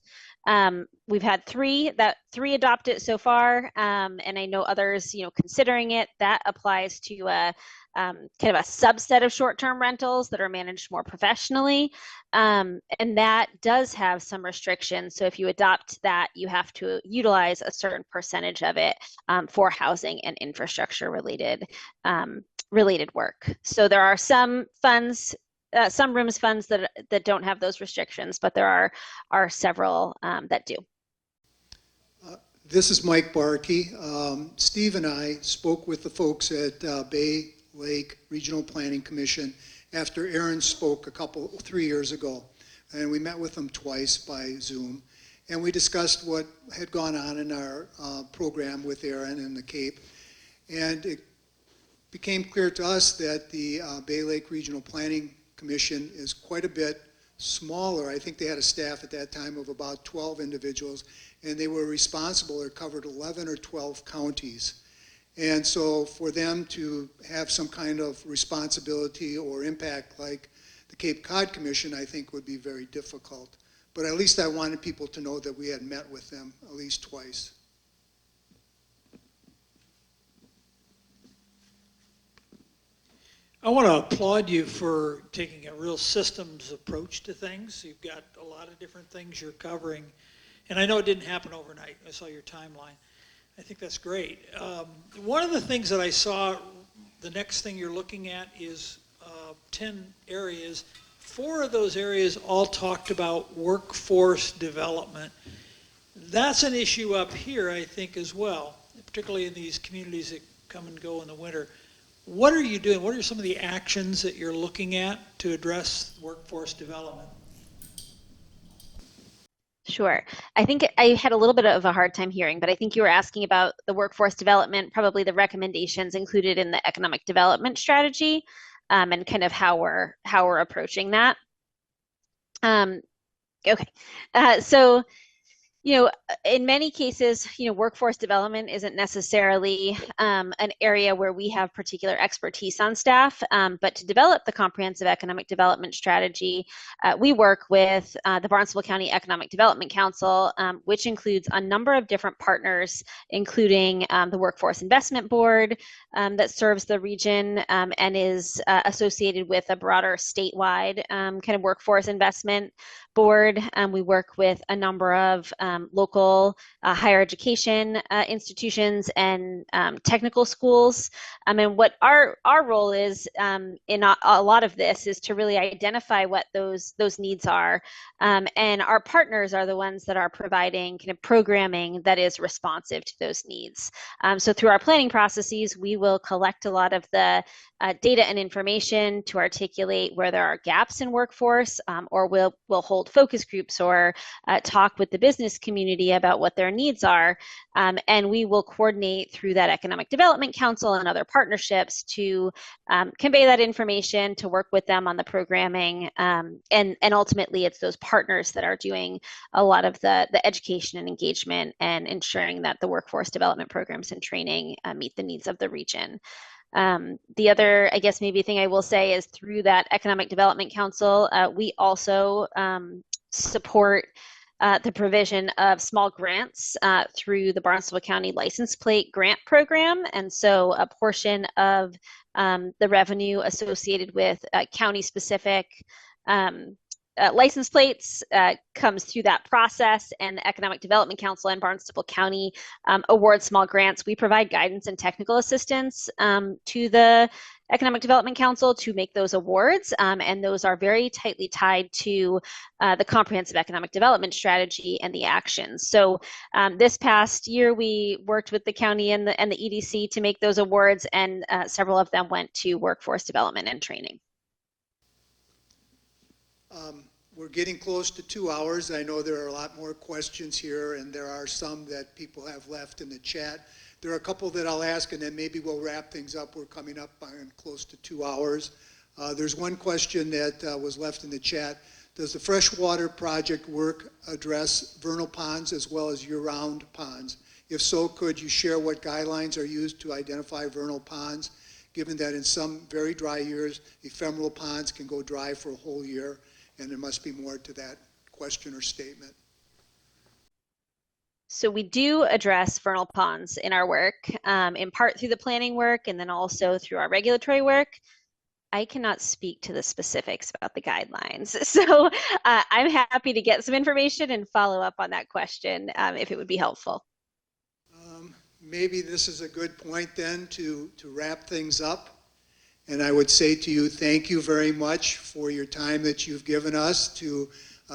We've had three adopt it so far, and I know others, considering it. That applies to kind of a subset of short-term rentals that are managed more professionally, and that does have some restrictions. So if you adopt that, you have to utilize a certain percentage of it for housing and infrastructure related work. So there are some funds. Some rooms funds that don't have those restrictions, but there are several that do. This is Mike Bahrke. Steve and I spoke with the folks at Bay Lake Regional Planning Commission after Erin spoke 3 years ago, and we met with them twice by Zoom, and we discussed what had gone on in our program with Erin and the Cape, and it became clear to us that the Bay Lake Regional Planning Commission is quite a bit smaller. I think they had a staff at that time of about 12 individuals, and they were responsible or covered 11 or 12 counties. And so for them to have some kind of responsibility or impact like the Cape Cod Commission, I think would be very difficult. But at least I wanted people to know that we had met with them at least twice. I want to applaud you for taking a real systems approach to things. You've got a lot of different things you're covering. And I know it didn't happen overnight. I saw your timeline. I think that's great. One of the things that I saw, the next thing you're looking at is 10 areas. 4 of those areas all talked about workforce development. That's an issue up here, I think, as well, particularly in these communities that come and go in the winter. What are you doing? What are some of the actions that you're looking at to address workforce development? Sure. I think I had a little bit of a hard time hearing, but I think you were asking about the workforce development, probably the recommendations included in the economic development strategy, and kind of how we're approaching that. Okay. So, in many cases, workforce development isn't necessarily an area where we have particular expertise on staff, but to develop the comprehensive economic development strategy, we work with the Barnstable County Economic Development Council, which includes a number of different partners, including the Workforce Investment Board that serves the region and is associated with a broader statewide kind of workforce investment board. We work with a number of local higher education institutions and technical schools. And what our role is in a lot of this is to really identify what those needs are. And our partners are the ones that are providing kind of programming that is responsive to those needs. So through our planning processes, we will collect a lot of the data and information to articulate where there are gaps in workforce, or we'll hold focus groups or talk with the business community about what their needs are. And we will coordinate through that Economic Development Council and other partnerships to convey that information, to work with them on the programming. And ultimately, it's those partners that are doing a lot of the education and engagement and ensuring that the workforce development programs and training meet the needs of the region. The other, I guess, maybe thing I will say is through that Economic Development Council, we also support the provision of small grants through the Barnstable County License Plate Grant Program. And so a portion of the revenue associated with county-specific license plates comes through that process, and the Economic Development Council and Barnstable County award small grants. We provide guidance and technical assistance to the Economic Development Council to make those awards, and those are very tightly tied to the comprehensive economic development strategy and the actions. So this past year, we worked with the county and the EDC to make those awards, and several of them went to workforce development and training. We're getting close to 2 hours. I know there are a lot more questions here, and there are some that people have left in the chat. There are a couple that I'll ask, and then maybe we'll wrap things up. We're coming up on close to 2 hours. There's one question that was left in the chat. Does the freshwater project work address vernal ponds as well as year-round ponds? If so, could you share what guidelines are used to identify vernal ponds, given that in some very dry years, ephemeral ponds can go dry for a whole year, and there must be more to that question or statement. So we do address vernal ponds in our work, in part through the planning work and then also through our regulatory work. I cannot speak to the specifics about the guidelines. So I'm happy to get some information and follow up on that question if it would be helpful. Maybe this is a good point then to wrap things up. And I would say to you, thank you very much for your time that you've given us to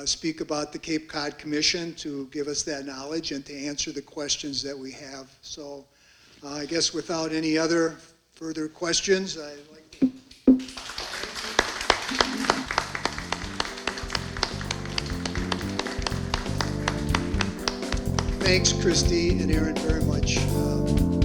speak about the Cape Cod Commission, to give us that knowledge and to answer the questions that we have. So I guess without any other further questions, I'd like to thanks, Kristy and Erin, very much.